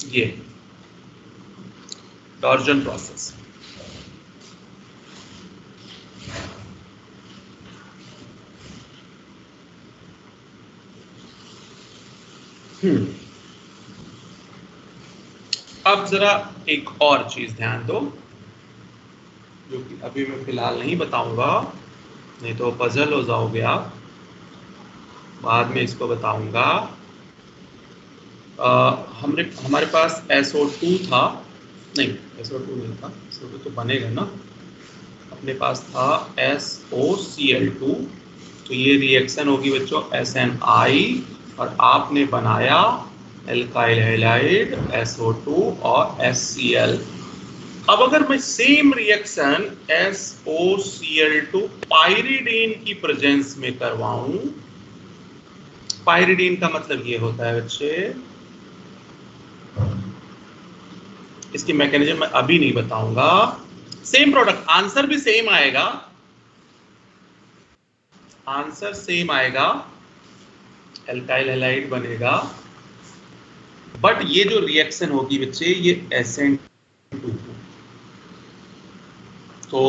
ये टॉर्जन प्रोसेस। अब जरा एक और चीज ध्यान दो, जो कि अभी मैं फिलहाल नहीं बताऊंगा, नहीं तो पजल हो जाओगे आप, बाद में इसको बताऊंगा। हमारे पास SO2 था, नहीं SO2 नहीं था, SO2 तो बनेगा ना, अपने पास था SOCl2। तो ये रिएक्शन होगी बच्चों SNI और आपने बनाया एल्काइल हैलाइड SO2 और HCl। अब अगर मैं सेम रिएक्शन SOCl2 पाइरिडीन की प्रेजेंस में करवाऊं, पाइरिडीन का मतलब ये होता है बच्चे, इसकी मैकेनिज्म मैं अभी नहीं बताऊंगा। सेम प्रोडक्ट, आंसर भी सेम आएगा, आंसर सेम आएगा, एल्काइल हैलाइड बनेगा, बट ये जो रिएक्शन होगी बच्चे ये SN2। तो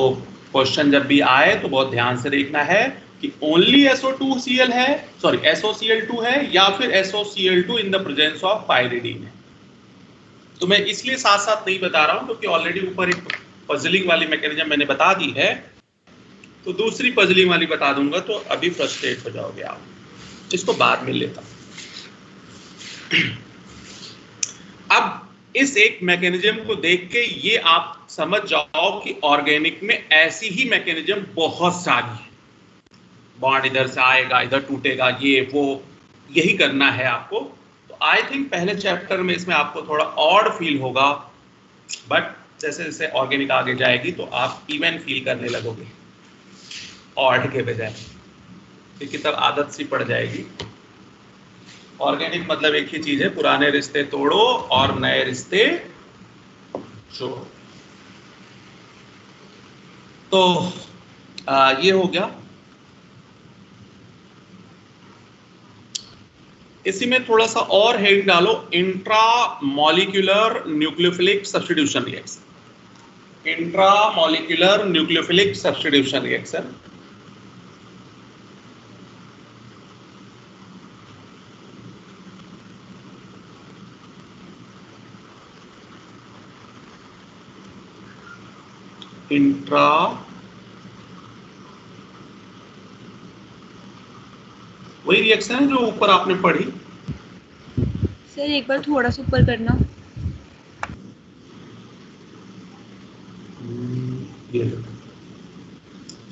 क्वेश्चन जब भी आए तो बहुत ध्यान से देखना है कि ओनली SO2Cl है, सॉरी SOCl2 है या फिर SOCl2 in the presence of pyridine है। तो मैं इसलिए साथ साथ नहीं बता रहा हूं क्योंकि ऑलरेडी ऊपर एक पजलिंग वाली मैकेनिज्म मैंने बता दी है, तो दूसरी पजलिंग वाली बता दूंगा तो अभी फ्रस्ट्रेट हो जाओगे आप, इसको बाद में लेता हूं। अब इस एक मैकेनिज्म को देख के ये आप समझ जाओ कि ऑर्गेनिक में ऐसी ही मैकेनिज्म बहुत सारी है। बॉन्ड इधर से आएगा, इधर टूटेगा, ये वो, यही करना है आपको। तो आई थिंक पहले चैप्टर में इसमें आपको थोड़ा ऑड फील होगा, बट जैसे जैसे ऑर्गेनिक आगे जाएगी तो आप इवन फील करने लगोगे ऑड के बजाय, क्योंकि तब आदत सी पड़ जाएगी। ऑर्गेनिक मतलब एक ही चीज है, पुराने रिश्ते तोड़ो और नए रिश्ते जोड़ो। तो ये हो गया। इसी में थोड़ा सा और हेड डालो, intra molecular nucleophilic substitution reaction. Intra molecular nucleophilic substitution reaction. Intra वही रिएक्शन है जो ऊपर आपने पढ़ी। सर एक बार थोड़ा सा ऊपर करना।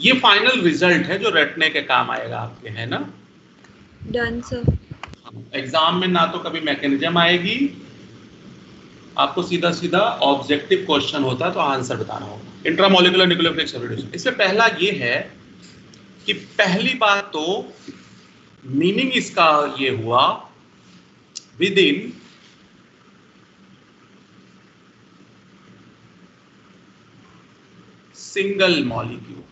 ये फाइनल रिजल्ट है जो रटने के काम आएगा आपके, है ना। Done sir. एग्जाम में ना तो कभी मैकेनिज्म आएगी आपको सीधा सीधा ऑब्जेक्टिव क्वेश्चन होता तो आंसर बताना होगा। इंट्रामोलिकुलर न्यूक्लियोफिलिक सब्स्टिट्यूशन, इसमें पहला ये है कि पहली बात तो मीनिंग इसका ये हुआ विद इन सिंगल मॉलिक्यूल।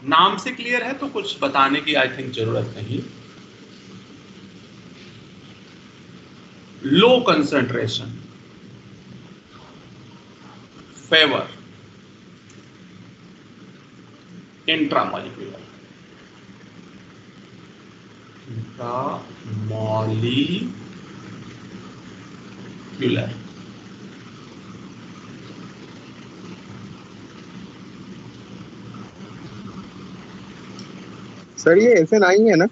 नाम से क्लियर है तो कुछ बताने की आई थिंक जरूरत नहीं। Low concentration favour intramolecular sir ये SN है ना?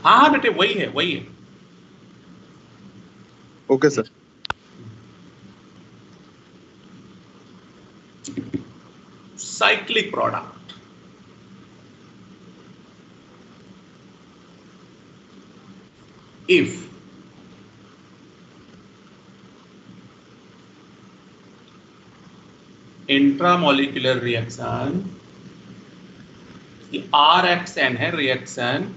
हाँ हाँ बेटे वही है वही है। Okay sir. Cyclic product, if intramolecular reaction, RXN है reaction,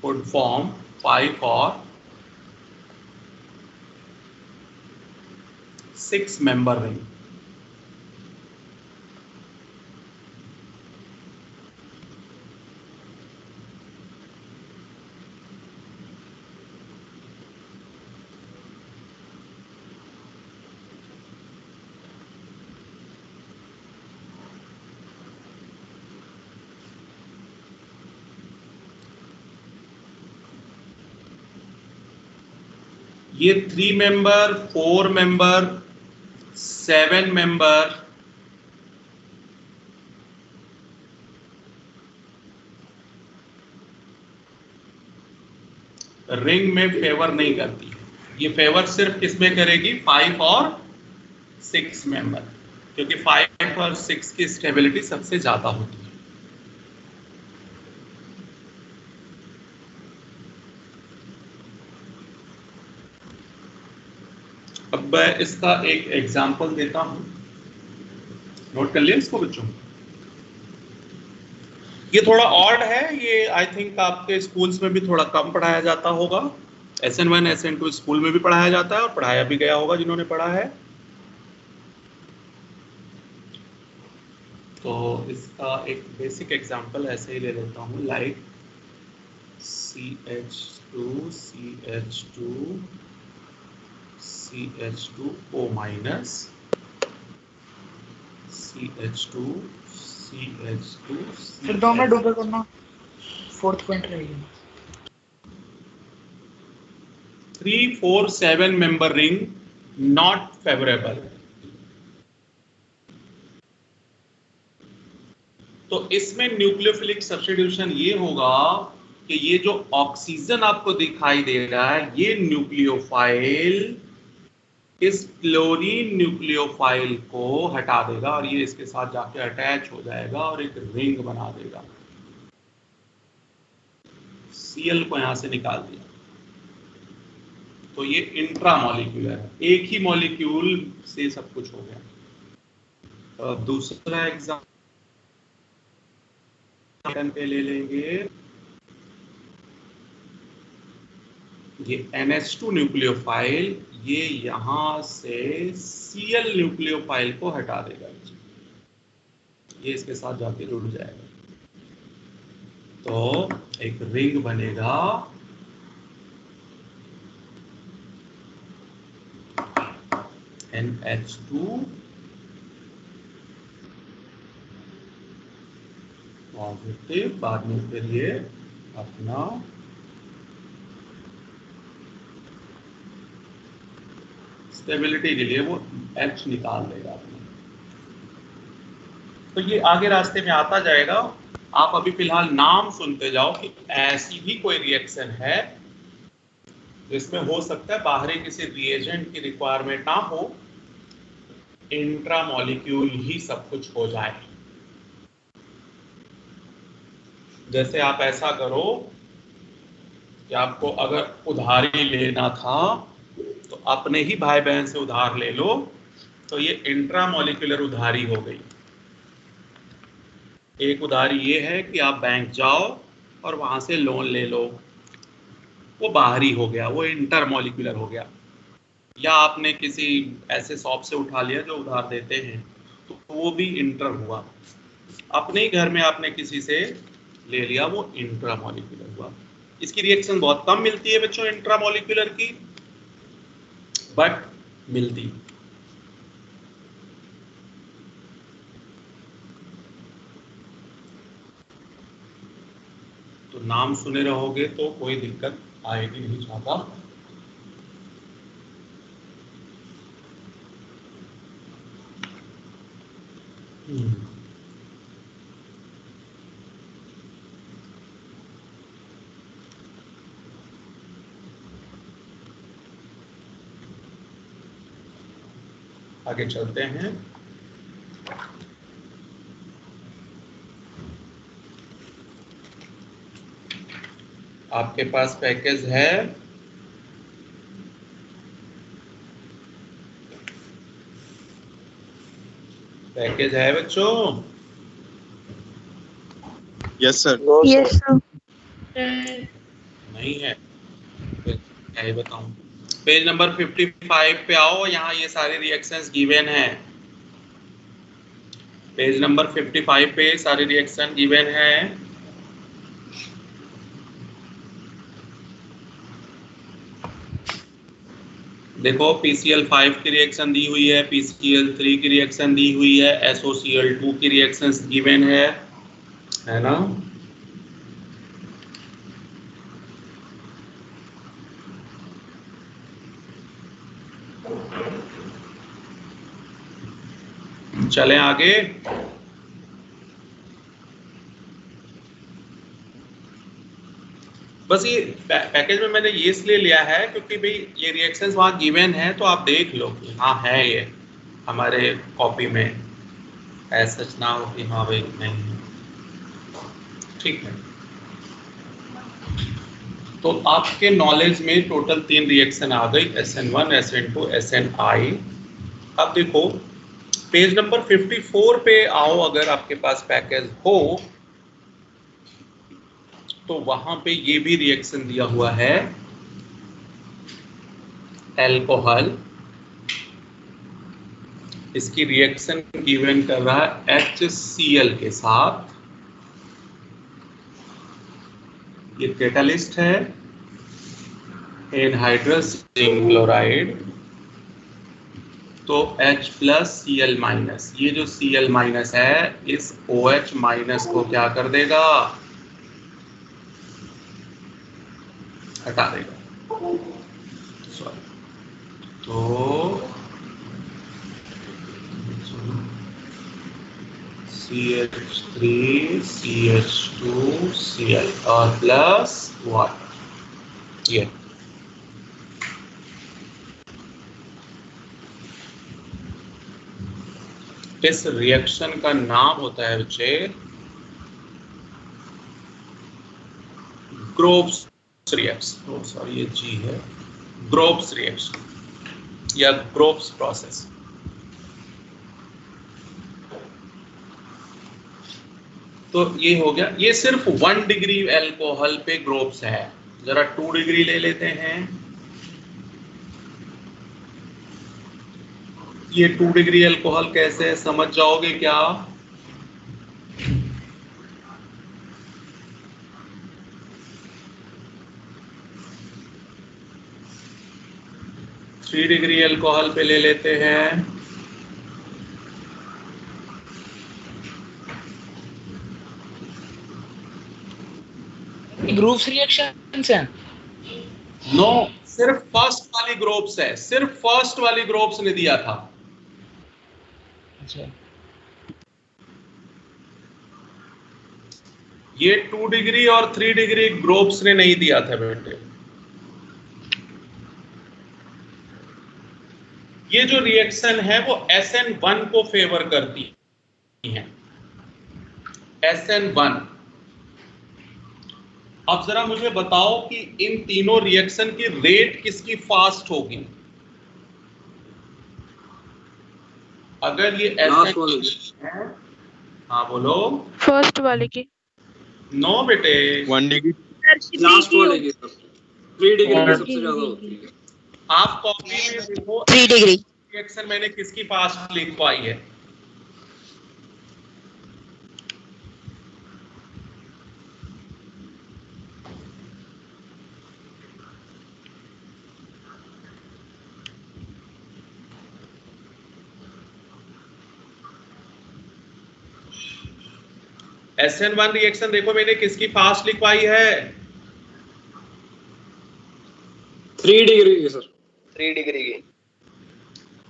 would form 5 or 6 member ring। ये 3 मेंबर, 4 मेंबर, 7 मेंबर, रिंग में फेवर नहीं करती। ये फेवर सिर्फ किसमें करेगी? 5 और 6 मेंबर, क्योंकि 5 और 6 की स्टेबिलिटी सबसे ज्यादा होती है। अब मैं इसका एक एग्जांपल देता हूं, नोट कर लिया इसको बच्चों। ये थोड़ा ऑड है, ये आई थिंक आपके स्कूल्स में भी थोड़ा कम पढ़ाया जाता होगा। SN1 SN2 स्कूल में भी पढ़ाया जाता है और पढ़ाया भी गया होगा जिन्होंने पढ़ा है। तो इसका एक बेसिक एग्जांपल ऐसे ही ले लेता हूं, like CH2 CH2 CH2O minus CH2 CH2 फिर 2 में डबल करना, 4th पॉइंट रहेगी। 3, 4, 7 मेंबर रिंग नॉट फेवरेबल। तो इसमें न्यूक्लियोफिलिक सब्स्टिट्यूशन ये होगा कि ये जो ऑक्सीजन आपको दिखाई दे रहा है, ये न्यूक्लियोफाइल इस क्लोरीन न्यूक्लियोफाइल को हटा देगा और ये इसके साथ जाके अटैच हो जाएगा और एक रिंग बना देगा। Cl को यहां से निकाल दिया, तो ये इंट्रामॉलिक्यूलर है, एक ही मॉलिक्यूल से सब कुछ हो गया। दूसरा एग्जांपल पे ले लेंगे, ये NH2 न्यूक्लियोफाइल ये यहां से Cl न्यूक्लियोफाइल को हटा देगा, ये इसके साथ जाके जुड़ जाएगा, तो एक रिंग बनेगा। NH2 पॉजिटिव, बाद में फिर ये अपना स्टेबिलिटी के लिए वो H निकाल देगा अपना। तो ये आगे रास्ते में आता जाएगा। आप अभी फिलहाल नाम सुनते जाओ कि ऐसी भी कोई रिएक्शन है जिसमें हो सकता है बाहरी किसी रिएजेंट की रिक्वायरमेंट ना हो, इंट्रामॉलिक्यूल ही सब कुछ हो जाए। जैसे आप ऐसा करो कि आपको अगर उधारी लेना था तो अपने ही भाई बहन से उधार ले लो, तो ये इंट्रामॉलिक्यूलर उधारी हो गई। एक उधारी ये है कि आप बैंक जाओ और वहां से लोन ले लो, वो बाहरी हो गया, वो इंटरमॉलिक्यूलर हो गया। या आपने किसी ऐसे शॉप से उठा लिया जो उधार देते हैं, तो वो भी इंटर हुआ। अपने ही घर में आपने किसी से ले लिया, वो इंट्रामॉलिक्यूलर हुआ। इसकी रिएक्शन बहुत कम मिलती है बच्चों इंट्रामॉलिक्यूलर की, बट मिलती। तो नाम सुने रहोगे तो कोई दिक्कत आएगी नहीं चाहता। आगे चलते हैं। आपके पास पैकेज है, पैकेज है बच्चों? Yes sir. Yes sir. नहीं है? क्या ही बताऊं। पेज नंबर 55 पे आओ, यहाँ ये सारे रिएक्शंस गिवन है। पेज नंबर 55 पे सारे रिएक्शन गिवन है। देखो PCl5 की रिएक्शन दी हुई है, PCl3 की रिएक्शन दी हुई है, SOCl2 की रिएक्शंस गिवन है ना? चलें आगे। बस ये पैकेज में मैंने ये इसलिए लिया है क्योंकि भाई ये रिएक्शंस वहाँ गिवन है, तो आप देख लो कि हाँ है ये हमारे कॉपी में, ऐसा सच ना हो कि हाँ भाई नहीं है। ठीक है, तो आपके नॉलेज में टोटल 3 रिएक्शन आ गई, SN1, SN2, SNI। अब देखो पेज नंबर 54 पे आओ, अगर आपके पास पैकेज हो तो वहां पे ये भी रिएक्शन दिया हुआ है, एल्कोहल। इसकी रिएक्शन गिवन कर रहा है HCl के साथ। ये कैटालिस्ट है, एनहाइड्रस जिंक क्लोराइड, तो H+Cl-, ये जो Cl- है इस OH- को क्या कर देगा, हटा देगा। सॉरी, तो CH3 CH2 Cl और प्लस वाटर। ये इस रिएक्शन का नाम होता है बच्चे ग्रोव्स रिएक्शन। सॉरी ये G है, ग्रोव्स रिएक्शन या ग्रोव्स प्रोसेस। तो ये हो गया, ये सिर्फ 1 डिग्री एल्कोहल पे ग्रोव्स है। जरा 2 डिग्री ले लेते हैं। ये 2 डिग्री एल्कोहल कैसे है समझ जाओगे क्या? थ्री डिग्री एल्कोहल पे ले लेते हैं। ग्रुप्स रिएक्शंस हैं? नो, सिर्फ फर्स्ट वाली ग्रुप्स है, सिर्फ फर्स्ट वाली ग्रुप्स ने दिया था। अच्छा, ये 2 डिग्री और 3 डिग्री ग्रुप्स ने नहीं दिया था बेटे। ये जो रिएक्शन है वो SN1 को फेवर करती है, SN1। अब जरा मुझे बताओ कि इन तीनों रिएक्शन की रेट किसकी फास्ट होगी? अगर ये लास्ट वाले की। है, हाँ बोलो। फर्स्ट वाले की। नो बेटे, 1 degree. लास्ट वाले की सर 3 डिग्री की सबसे ज्यादा होती है। आप कॉपी में देखो 3 डिग्री। रिएक्शन मैंने किसकी फास्ट लिखवाई है? SN1 रिएक्शन देखो मैंने किसकी फास्ट लिखवाई है? 3 डिग्री की सर 3 डिग्री की।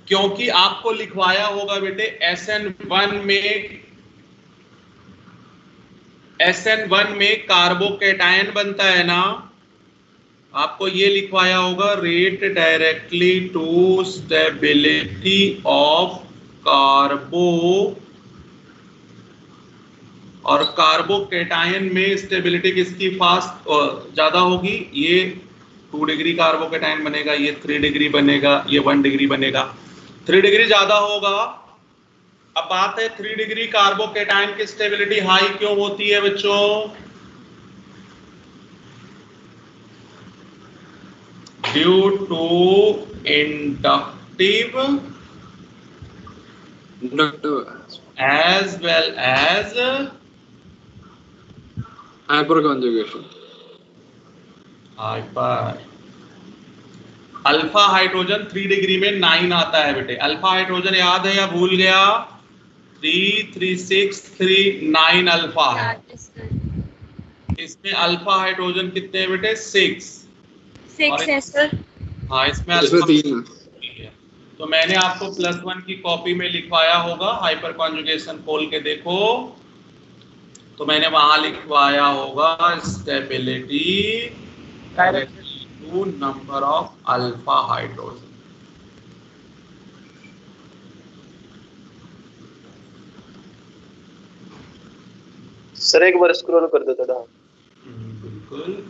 क्योंकि आपको लिखवाया होगा बेटे SN1 में कार्बोकेटायन बनता है ना, आपको ये लिखवाया होगा rate directly to stability of carbo, और कार्बोकेटायन में स्टेबिलिटी किसकी फास्ट ज्यादा होगी? ये 2 डिग्री कार्बोकेटायन बनेगा, ये 3 डिग्री बनेगा, ये 1 डिग्री बनेगा, 3 डिग्री ज्यादा होगा। अब बात है 3 डिग्री कार्बोकेटायन की स्टेबिलिटी हाई क्यों होती है बच्चों? Due to inductive as well as hyperconjugation. Hyper. Alpha hydrogen 3 degree में 9 आता है बेटे। अल्फा हाइड्रोजन याद है या भूल गया? 3 3 6 3 9 अल्फा है। इसमें अल्फा हाइड्रोजन कितने हैं बेटे? 6 है सर। हाँ, इसमें इसमें अल्फा 3 है। तो मैंने आपको +1 की कॉपी में लिखवाया होगा, हाइपर कॉन्जुगेशन खोल के देखो तो मैंने वहां लिखवाया होगा stability to number of alpha hydrogen. Sir एक बार स्क्रॉल कर दो थोड़ा। बिल्कुल।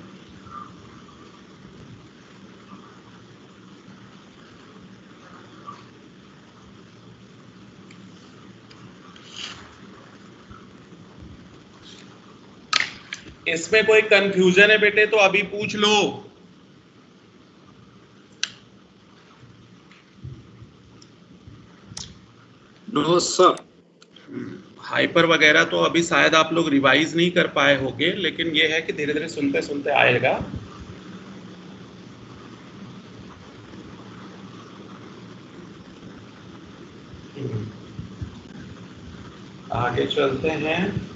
इसमें कोई कंफ्यूजन है बेटे तो अभी पूछ लो। No sir. हाइपर वगैरह तो अभी शायद आप लोग रिवाइज नहीं कर पाए होंगे, लेकिन ये है कि धीरे धीरे सुनते सुनते आएगा। आगे चलते हैं।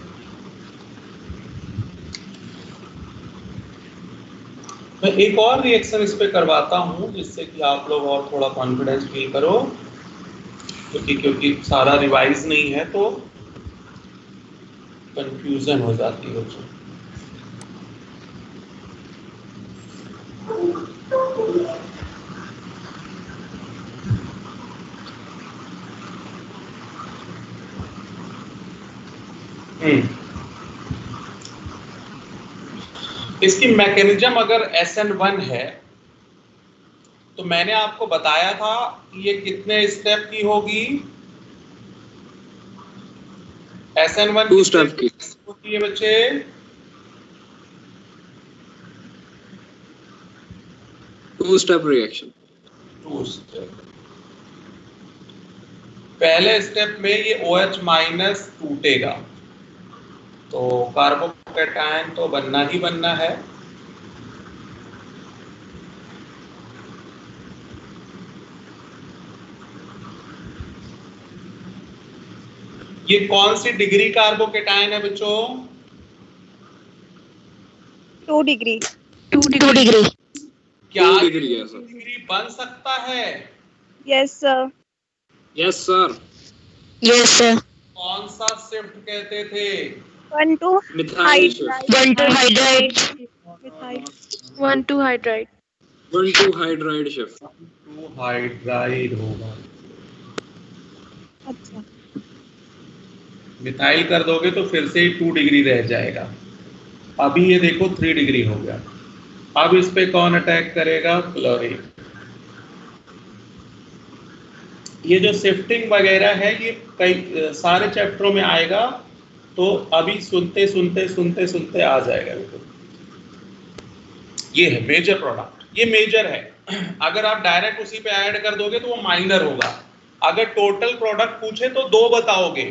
मैं एक और रिएक्शन इस पे करवाता हूं जिससे कि आप लोग और थोड़ा कॉन्फिडेंस फील करो, क्योंकि सारा रिवाइज नहीं है तो कंफ्यूजन हो जाती है बच्चों। इसकी मैकेनिज्म अगर SN1 है तो मैंने आपको बताया था ये कितने स्टेप की होगी? SN1 2 स्टेप की होती है बच्चे? 2 स्टेप रिएक्शन। 2 स्टेप। पहले स्टेप में ये OH- टूटेगा तो कार्बोकेटायन तो बनना ही बनना है। ये कौन सी डिग्री कार्बोकेटायन है बच्चों? 2 डिग्री। 2 डिग्री। क्या 2 डिग्री है सर। डिग्री बन सकता है? Yes sir. Yes sir. Yes sir. कौन सा शिफ्ट कहते थे? 1 to methyl shift. 1 to hydride. Methyl. 1 to hydride. 1 to hydride shift. 2 hydride होगा। अच्छा। मिथाइल कर दोगे तो फिर से ही 2 डिग्री रह जाएगा। अभी ये देखो 3 डिग्री हो गया। अब इस पे कौन अटैक करेगा? क्लोरीन। ये जो शिफ्टिंग वगैरह है ये कई सारे चैप्टरों में आएगा, तो अभी सुनते सुनते सुनते सुनते आ जाएगा। ये है मेजर प्रोडक्ट, ये मेजर है। अगर आप डायरेक्ट उसी पे ऐड कर दोगे तो वो माइनर होगा। अगर टोटल प्रोडक्ट पूछे तो 2 बताओगे।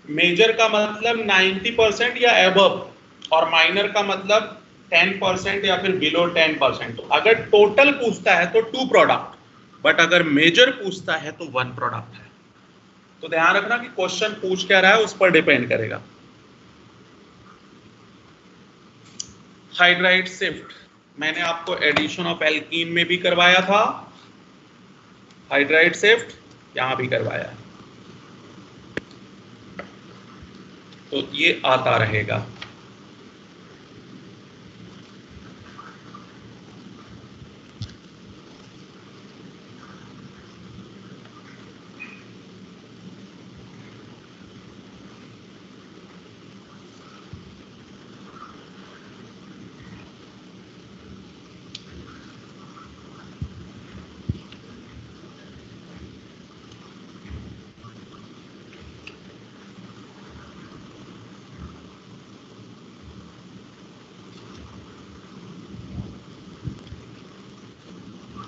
मेजर का मतलब 90% या एबव, और माइनर का मतलब 10% या फिर बिलो 10%। तो अगर टोटल पूछता है तो 2 प्रोडक्ट, बट अगर मेजर पूछता है तो 1 प्रोडक्ट है। तो ध्यान रखना कि क्वेश्चन पूछ क्या रहा है उस पर डिपेंड करेगा। हाइड्राइड शिफ्ट मैंने आपको एडिशन ऑफ एल्कीन में भी करवाया था, हाइड्राइड शिफ्ट यहां भी करवाया, तो ये आता रहेगा।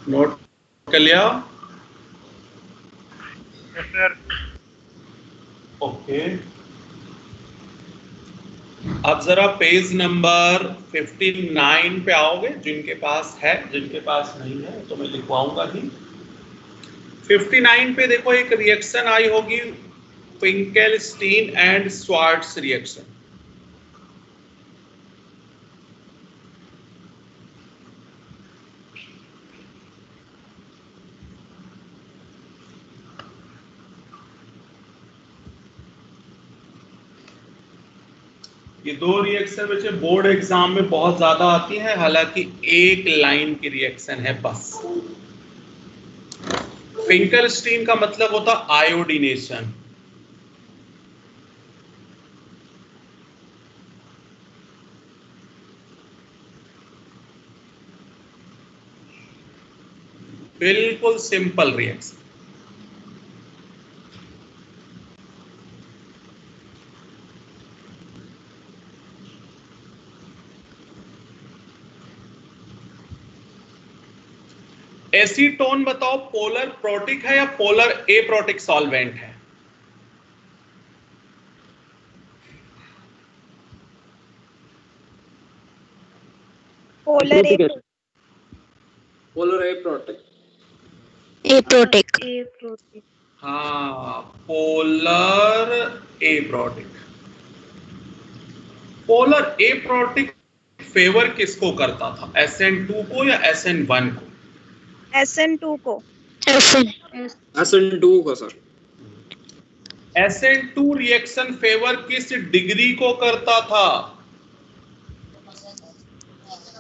नोट कर लिया? ओके। अब जरा पेज नंबर 59 पे आओगे, जिनके पास है, जिनके पास नहीं है तो मैं लिखवाऊंगा ही। 59 पे देखो एक रिएक्शन आई होगी, फिंकेलस्टीन एंड स्वार्ट्ज रिएक्शन। ये 2 रिएक्शन बच्चे बोर्ड एग्जाम में बहुत ज्यादा आती है, हालांकि एक लाइन की रिएक्शन है बस। फिंकेलस्टीन का मतलब होता आयोडीनेशन। बिल्कुल सिंपल रिएक्शन। एसीटोन बताओ पोलर प्रोटिक है या पोलर एप्रोटिक सॉल्वेंट है? Polar aprotic. हाँ, polar aprotic. Polar aprotic favour किसको करता था, SN2 को या SN1 को? SN2 को। SN2 का सर। SN2 रिएक्शन फेवर किस डिग्री को करता था?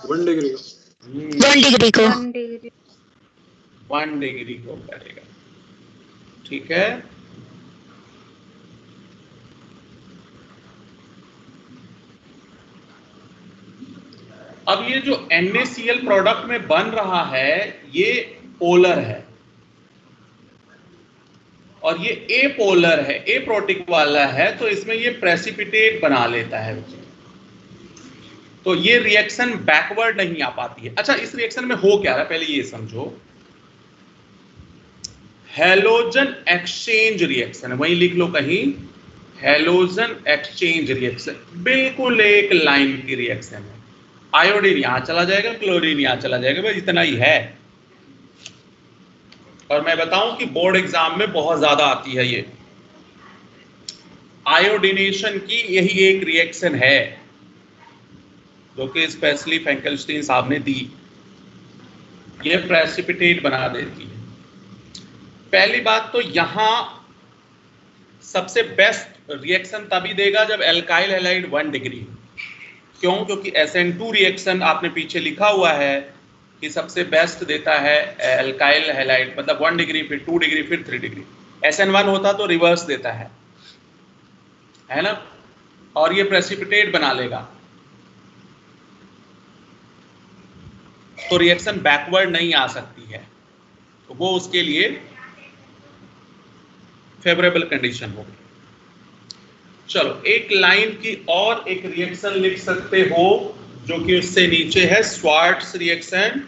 1 डिग्री। 1 डिग्री को। 1 डिग्री को करेगा, ठीक है। अब ये जो NaCl प्रोडक्ट में बन रहा है ये पोलर है, और ये एपोलर है, एप्रोटिक वाला है, तो इसमें ये प्रेसिपिटेट बना लेता है। तो ये रिएक्शन बैकवर्ड नहीं आ पाती है। अच्छा, इस रिएक्शन में हो क्या रहा है पहले ये समझो। हैलोजन एक्सचेंज रिएक्शन, वही लिख लो कहीं, हैलोजन एक्सचेंज रिएक्शन, बिल्कुल एक लाइन की रिएक्शन है। आयोडीन यहां चला जाएगा, क्लोरीन यहां चला जाएगा, बस इतना ही है। और मैं बताऊं कि बोर्ड एग्जाम में बहुत ज्यादा आती है ये आयोडीनेशन की, यही एक रिएक्शन है जो कि स्पेशली फिंकेलस्टीन साहब ने दी। ये प्रेसिपिटेट बना देती है। पहली बात तो यहां सबसे बेस्ट रिएक्शन तभी देगा जब एल्काइल हैलाइड 1 डिग्री। क्यों? क्योंकि SN2 रिएक्शन आपने पीछे लिखा हुआ है कि सबसे बेस्ट देता है एल्काइल हैलाइड, मतलब 1 डिग्री, फिर 2 डिग्री, फिर 3 डिग्री। SN1 होता तो रिवर्स देता है ना, और ये प्रेसिपिटेट बना लेगा। तो रिएक्शन बैकवर्ड नहीं आ सकती है, तो वो उसके लिए फेवरेबल कंडीशन होगी। चलो एक लाइन की और एक रिएक्शन लिख सकते हो जो कि उससे नीचे है, स्वार्ट्स रिएक्शन,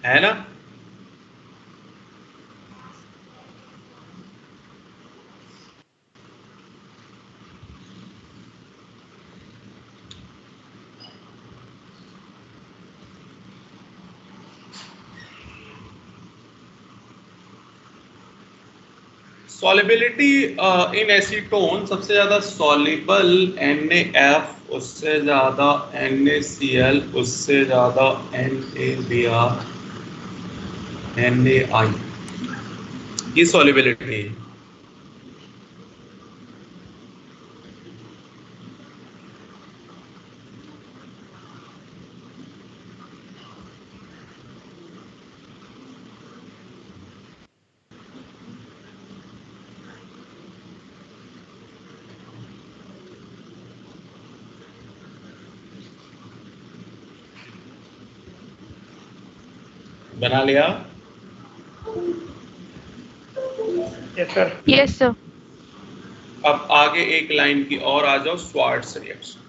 है ना। सॉलिबिलिटी इन एसीटोन, सबसे ज्यादा सॉलिबल NaF, उससे ज्यादा NaCl, उससे ज्यादा NaBr, NaI, ये सॉलिबिलिटी है। बना लिया? Yes sir. Yes sir. अब आगे एक लाइन की और आ जाओ, स्वार्ट्स रिएक्शन।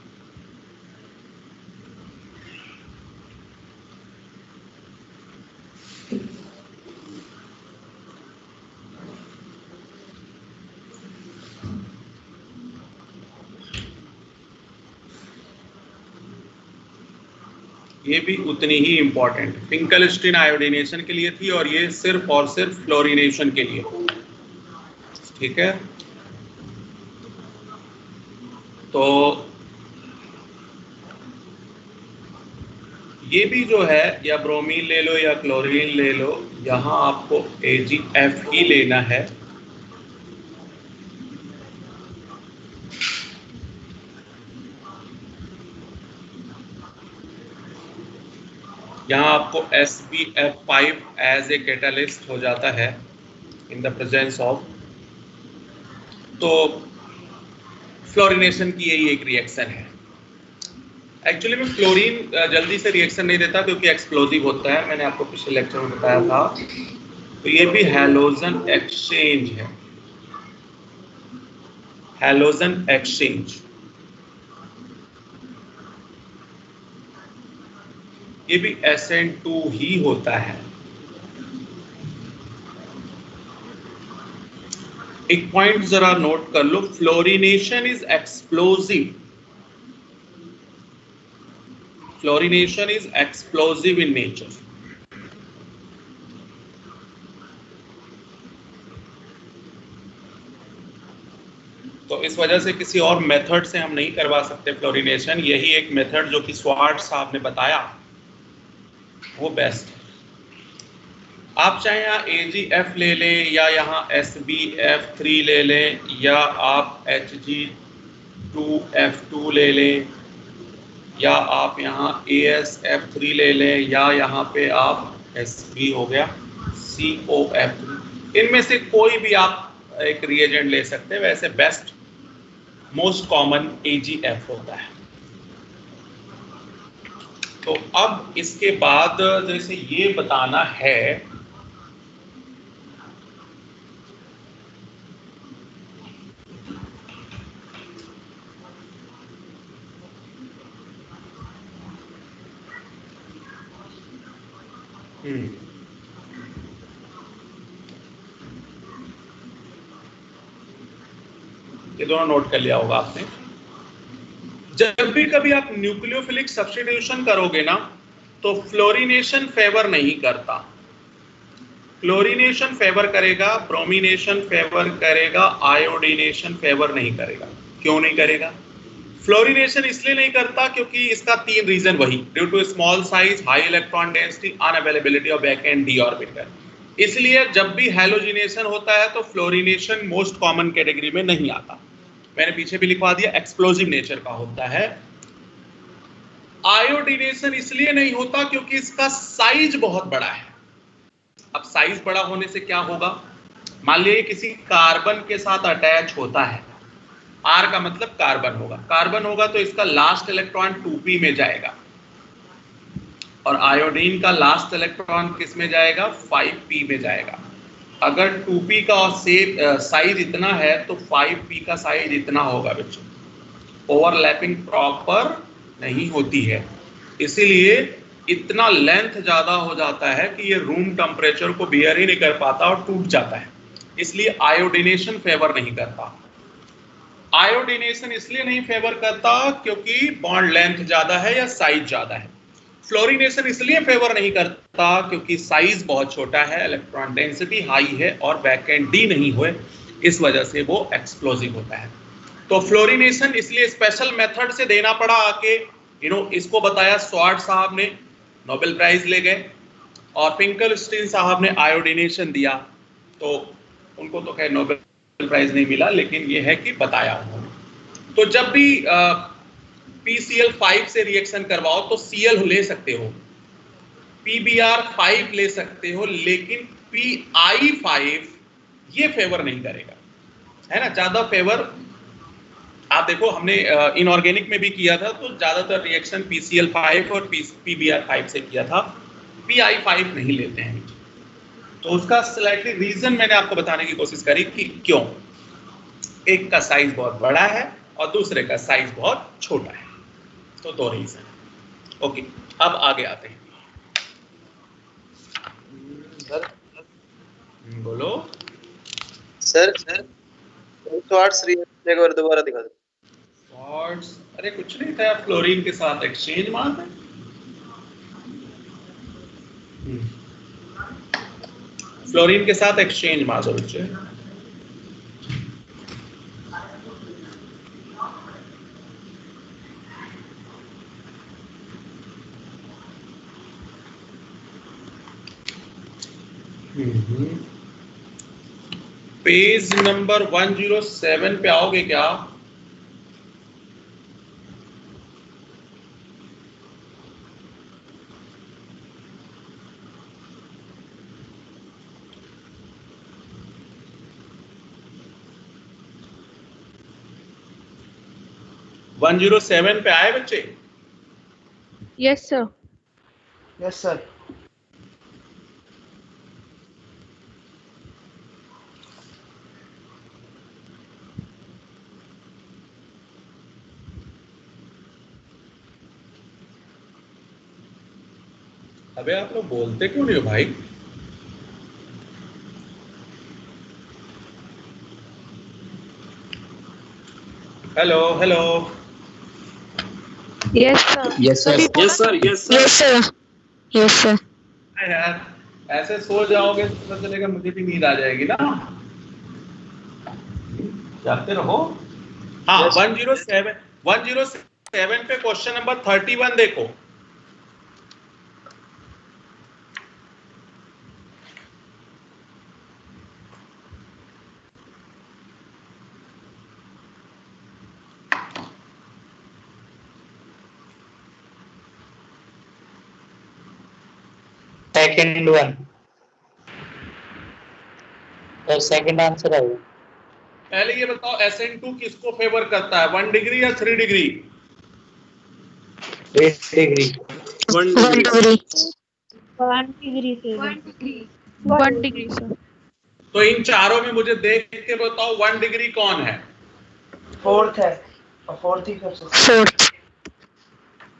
ये भी उतनी ही इंपॉर्टेंट, फिंकलस्टीन आयोडीनेशन के लिए थी और ये सिर्फ और सिर्फ फ्लोरिनेशन के लिए, ठीक है। तो ये भी जो है, या ब्रोमीन ले लो या क्लोरीन ले लो, यहाँ आपको AgF ही लेना है। यहाँ आपको SbF5 एज ए कैटालिस्ट हो जाता है इन द प्रेजेंस ऑफ, तो फ्लोरिनेशन की यही एक रिएक्शन है। एक्चुअली में फ्लोरीन जल्दी से रिएक्शन नहीं देता क्योंकि एक्सप्लोजिव होता है, मैंने आपको पिछले लेक्चर में बताया था। तो ये भी हैलोजन एक्सचेंज है, हैलोजन एक्सचेंज। ये भी SN2 ही होता है। एक पॉइंट जरा नोट कर लो, fluorination is explosive, fluorination is explosive in nature. तो इस वजह से किसी और मेथड से हम नहीं करवा सकते फ्लोरिनेशन, यही एक मेथड जो कि स्वार्ट्स साहब ने बताया वो बेस्ट है। आप चाहे यहाँ AgF ले लें या यहाँ SbF3 ले लें, या आप Hg2F2 ले लें, या आप यहाँ AsF3 ले लें, या यहाँ पे आप Sb हो गया COF3, इनमें से कोई भी आप एक रिएजेंट ले सकते हैं। वैसे बेस्ट मोस्ट कॉमन AgF होता है। तो अब इसके बाद जैसे ये बताना है, ये दोनों नोट कर लिया होगा आपने। जब भी कभी आप न्यूक्लियोफिलिक सब्स्टिट्यूशन करोगे ना, तो फ्लोरिनेशन फेवर नहीं करता, क्लोरीनेशन फेवर करेगा, ब्रोमिनेशन फेवर करेगा, आयोडीनेशन फेवर नहीं करेगा। क्यों नहीं करेगा? फ्लोरिनेशन इसलिए नहीं करता क्योंकि इसका 3 रीजन वही, due to small size, high electron density, unavailability of back and D orbital. इसलिए जब भी हैलोजिनेशन होता है तो फ्लोरिनेशन मोस्ट कॉमन कैटेगरी में नहीं आता। मैंने पीछे भी लिखवा दिया, एक्सप्लोजिव नेचर का होता है। आयोडीनेशन इसलिए नहीं होता क्योंकि इसका साइज बहुत बड़ा है। अब साइज बड़ा होने से क्या होगा, मान लीजिए किसी कार्बन के साथ अटैच होता है, R का मतलब कार्बन होगा, कार्बन होगा तो इसका लास्ट इलेक्ट्रॉन 2p में जाएगा, और आयोडीन का लास्ट इलेक्ट्रॉन किस में जाएगा? 5p में जाएगा। अगर 2p का साइज इतना है तो 5p का साइज इतना होगा बच्चों। ओवरलैपिंग प्रॉपर नहीं होती है, इसीलिए इतना लेंथ ज्यादा हो जाता है कि ये रूम टेम्परेचर को बियर ही नहीं कर पाता और टूट जाता है। इसलिए आयोडीनेशन फेवर नहीं करता। आयोडीनेशन इसलिए नहीं फेवर करता क्योंकि बॉन्ड लेंथ ज्यादा है या साइज ज्यादा है। फ्लोरीनेशन इसलिए फेवर नहीं करता क्योंकि साइज बहुत छोटा है, इलेक्ट्रॉन डेंसिटी हाई है और वैकेंट डी नहीं हुए, इस वजह से वो एक्सप्लोजिव होता है। तो फ्लोरीनेशन इसलिए स्पेशल मेथड से देना पड़ा आके, इसको बताया स्वार्ट साहब ने, नोबेल प्राइज ले गए, और फिंकलस्टीन साहब ने आयोडीनेशन दिया, तो उनको तो खैर नोबेल प्राइज नहीं मिला, लेकिन ये है कि बताया उन्होंने। तो जब भी PCl5 से रिएक्शन करवाओ तो Cl ले सकते हो, PBr5 ले सकते हो, लेकिन Pi5 ये फेवर नहीं करेगा, है ना। ज्यादा फेवर आप देखो, हमने इनऑर्गेनिक में भी किया था तो ज्यादातर रिएक्शन PCl5 और PBr5 से किया था, Pi5 नहीं लेते हैं। तो उसका स्लाइटली रीजन मैंने आपको बताने की कोशिश करी कि क्यों। एक का साइज बहुत बड़ा है और दूसरे का साइज बहुत छोटा है, तो दो रीजन है। ओके, अब आगे आते हैं। सर बोलो सर स्वार्ट्स रिएक्शन एक बार दोबारा दिखा दो। स्वार्ट्स, अरे कुछ नहीं था, फ्लोरीन के साथ एक्सचेंज मार है। फ्लोरीन के साथ एक्सचेंज मार दो बच्चे। पेज नंबर 107 पे आओगे क्या? वन 107 पे आए बच्चे? Yes sir. Yes sir. अबे आप लोग बोलते क्यों नहीं हो भाई? Hello hello. Yes sir. Yes sir yes sir yes sir. Yes sir. यार ऐसे सो जाओगे तो पता चलेगा मुझे भी नींद आ जाएगी ना। जागते रहो। हाँ, 107 पे क्वेश्चन नंबर 31 देखो। सेकंड वन तो सेकंड आंसर है। पहले ये बताओ SN2 किसको फेवर करता है, 1 डिग्री या 3 degree? 8 degree. 1 1 degree. Degree. 1 degree sir. तो इन चारों में मुझे देख के बताओ 1 डिग्री कौन है? फोर्थ है, और फोर्थ ही कर सकते। फोर्थ।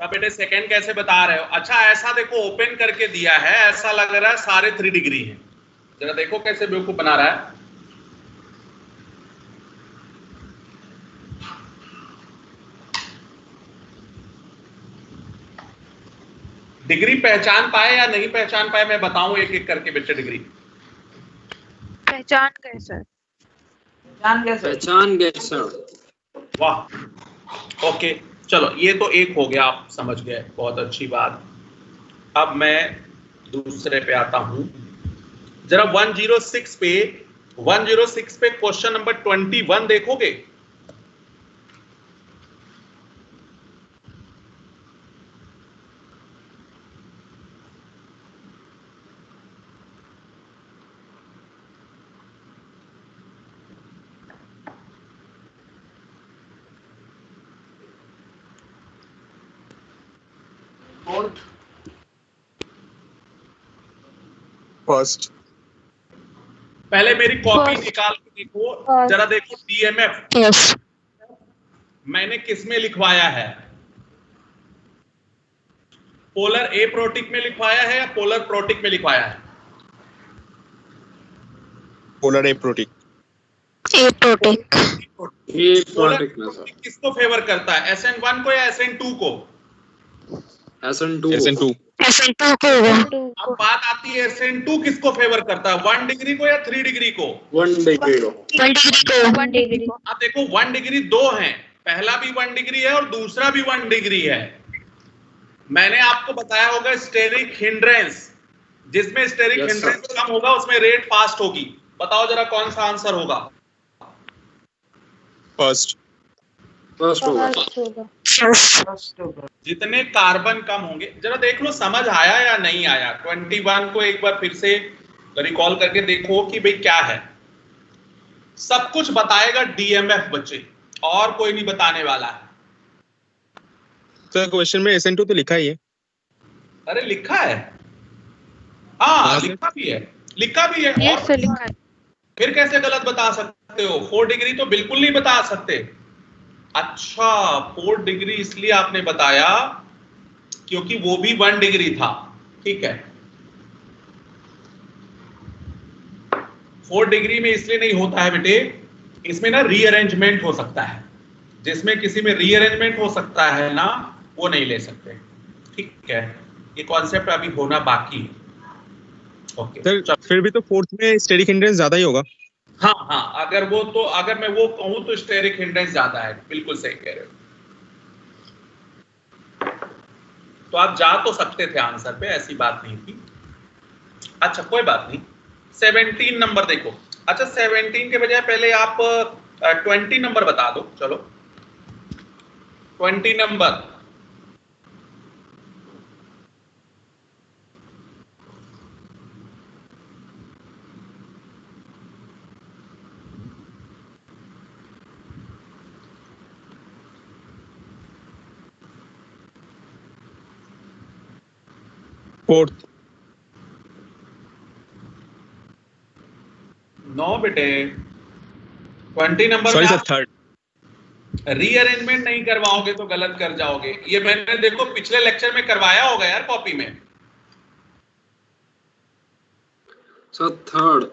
अब बेटे सेकंड कैसे बता रहे हो? अच्छा ऐसा देखो, ओपन करके दिया है, ऐसा लग रहा है सारे 3 डिग्री हैं। जरा देखो कैसे बेवकूफ बना रहा है। डिग्री पहचान पाए या नहीं पहचान पाए, मैं बताऊं एक एक करके बच्चे। डिग्री पहचान गए सर। पहचान गए सर। वाह, ओके चलो, ये तो एक हो गया, आप समझ गए, बहुत अच्छी बात। अब मैं दूसरे पे आता हूं। जरा 106 पे क्वेश्चन नंबर 21 देखोगे? फोर्थ। फर्स्ट। पहले मेरी कॉपी First. निकाल के देखो, First. जरा देखो डीएमएफ Yes. मैंने किस में लिखवाया है, पोलर ए प्रोटिक में लिखवाया है या पोलर प्रोटिक में लिखवाया है? Polar A protic. A protein. ये पोलर प्रोटेक्ट में सर। प्रोटिक किसको फेवर करता है, SN1 को या SN2 को? SN2 SN2। SN2 को होगा. अब बात आती है SN2 किसको फेवर करता है, 1 डिग्री को या 3 डिग्री को? 1 डिग्री 1 degree को. 1 degree. अब देखो 1 डिग्री दो हैं, पहला भी 1 डिग्री है और दूसरा भी 1 डिग्री है। मैंने आपको बताया होगा स्टेरिक हिंड्रेंस, जिसमें स्टेरिक Yes, हिंड्रेंस कम होगा उसमें रेट फास्ट होगी। बताओ जरा कौन सा आंसर होगा? फर्स्ट। फर्स्ट होगा। First होगा. फर्स्ट होगा। जितने कार्बन कम होंगे, जरा देख लो समझ आया या नहीं आया। 21 को एक बार फिर से रिकॉल करके देखो कि भाई क्या है। सब कुछ बताएगा डीएमएफ बच्चे, और कोई नहीं बताने वाला है। सर क्वेश्चन में SN2 तो लिखा ही है। अरे लिखा है, हाँ हाँ, लिखा भी है, लिखा भी है। Yes और sir, लिखा है. फिर कैसे गलत बता सकते हो? 4 डिग्री तो बिल्कुल नहीं बता सकते। अच्छा 4 डिग्री इसलिए आपने बताया क्योंकि वो भी 1 डिग्री था, ठीक है। 4 डिग्री में इसलिए नहीं होता है बेटे, इसमें ना रीअरेंजमेंट हो सकता है, जिसमें किसी में रीअरेंजमेंट हो सकता है ना, वो नहीं ले सकते, ठीक है। ये कॉन्सेप्ट अभी होना बाकी है। ओके सर फिर भी तो फोर्थ में स्टेरिक हिंड्रेंस ज्यादा ही होगा। हाँ हाँ, अगर मैं वो कहूं तो स्टेरिक हिंड्रेंस ज्यादा है, बिल्कुल सही कह रहे हो। तो आप जा तो सकते थे आंसर पे, ऐसी बात नहीं थी। अच्छा कोई बात नहीं। 17 नंबर देखो। अच्छा 17 के बजाय पहले आप 20 नंबर बता दो। चलो 20 नंबर। फोर्थ। नो बेटे, 20 नंबर सॉरी में सर आप थर्ड। रीअरेंजमेंट नहीं करवाओगे तो गलत कर जाओगे। ये मैंने देखो पिछले लेक्चर में करवाया होगा यार कॉपी में। Sir third.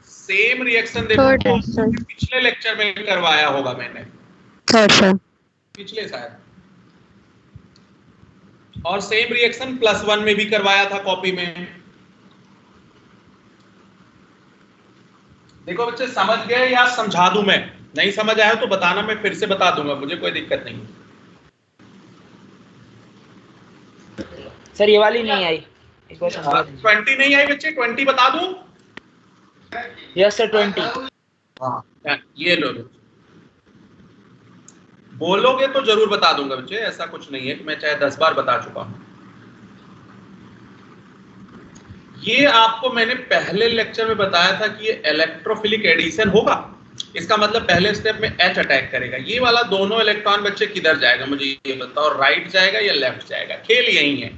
सेम रिएक्शन देखो Third है, sir. पिछले लेक्चर में करवाया होगा मैंने, Third sir. पिछले शायद। और सेम रिएक्शन +1 में भी करवाया था कॉपी में। देखो बच्चे समझ गए या समझा दूं मैं? नहीं समझ आया तो बताना, मैं फिर से बता दूंगा, मुझे कोई दिक्कत नहीं। सर ये वाली नहीं आई, एक बार समझा दीजिए। 20 नहीं आई बच्चे, 20 बता दूं? Yes sir 20। हाँ ये लो, बोलोगे तो जरूर बता दूंगा बच्चे, ऐसा कुछ नहीं है कि मैं चाहे 10 बार बता चुका हूं। ये आपको मैंने पहले लेक्चर में बताया था कि ये इलेक्ट्रोफिलिक एडिशन होगा। इसका मतलब पहले स्टेप में H अटैक करेगा। ये वाला दोनों इलेक्ट्रॉन बच्चे किधर जाएगा मुझे ये बताओ, राइट जाएगा या लेफ्ट जाएगा? खेल यही है।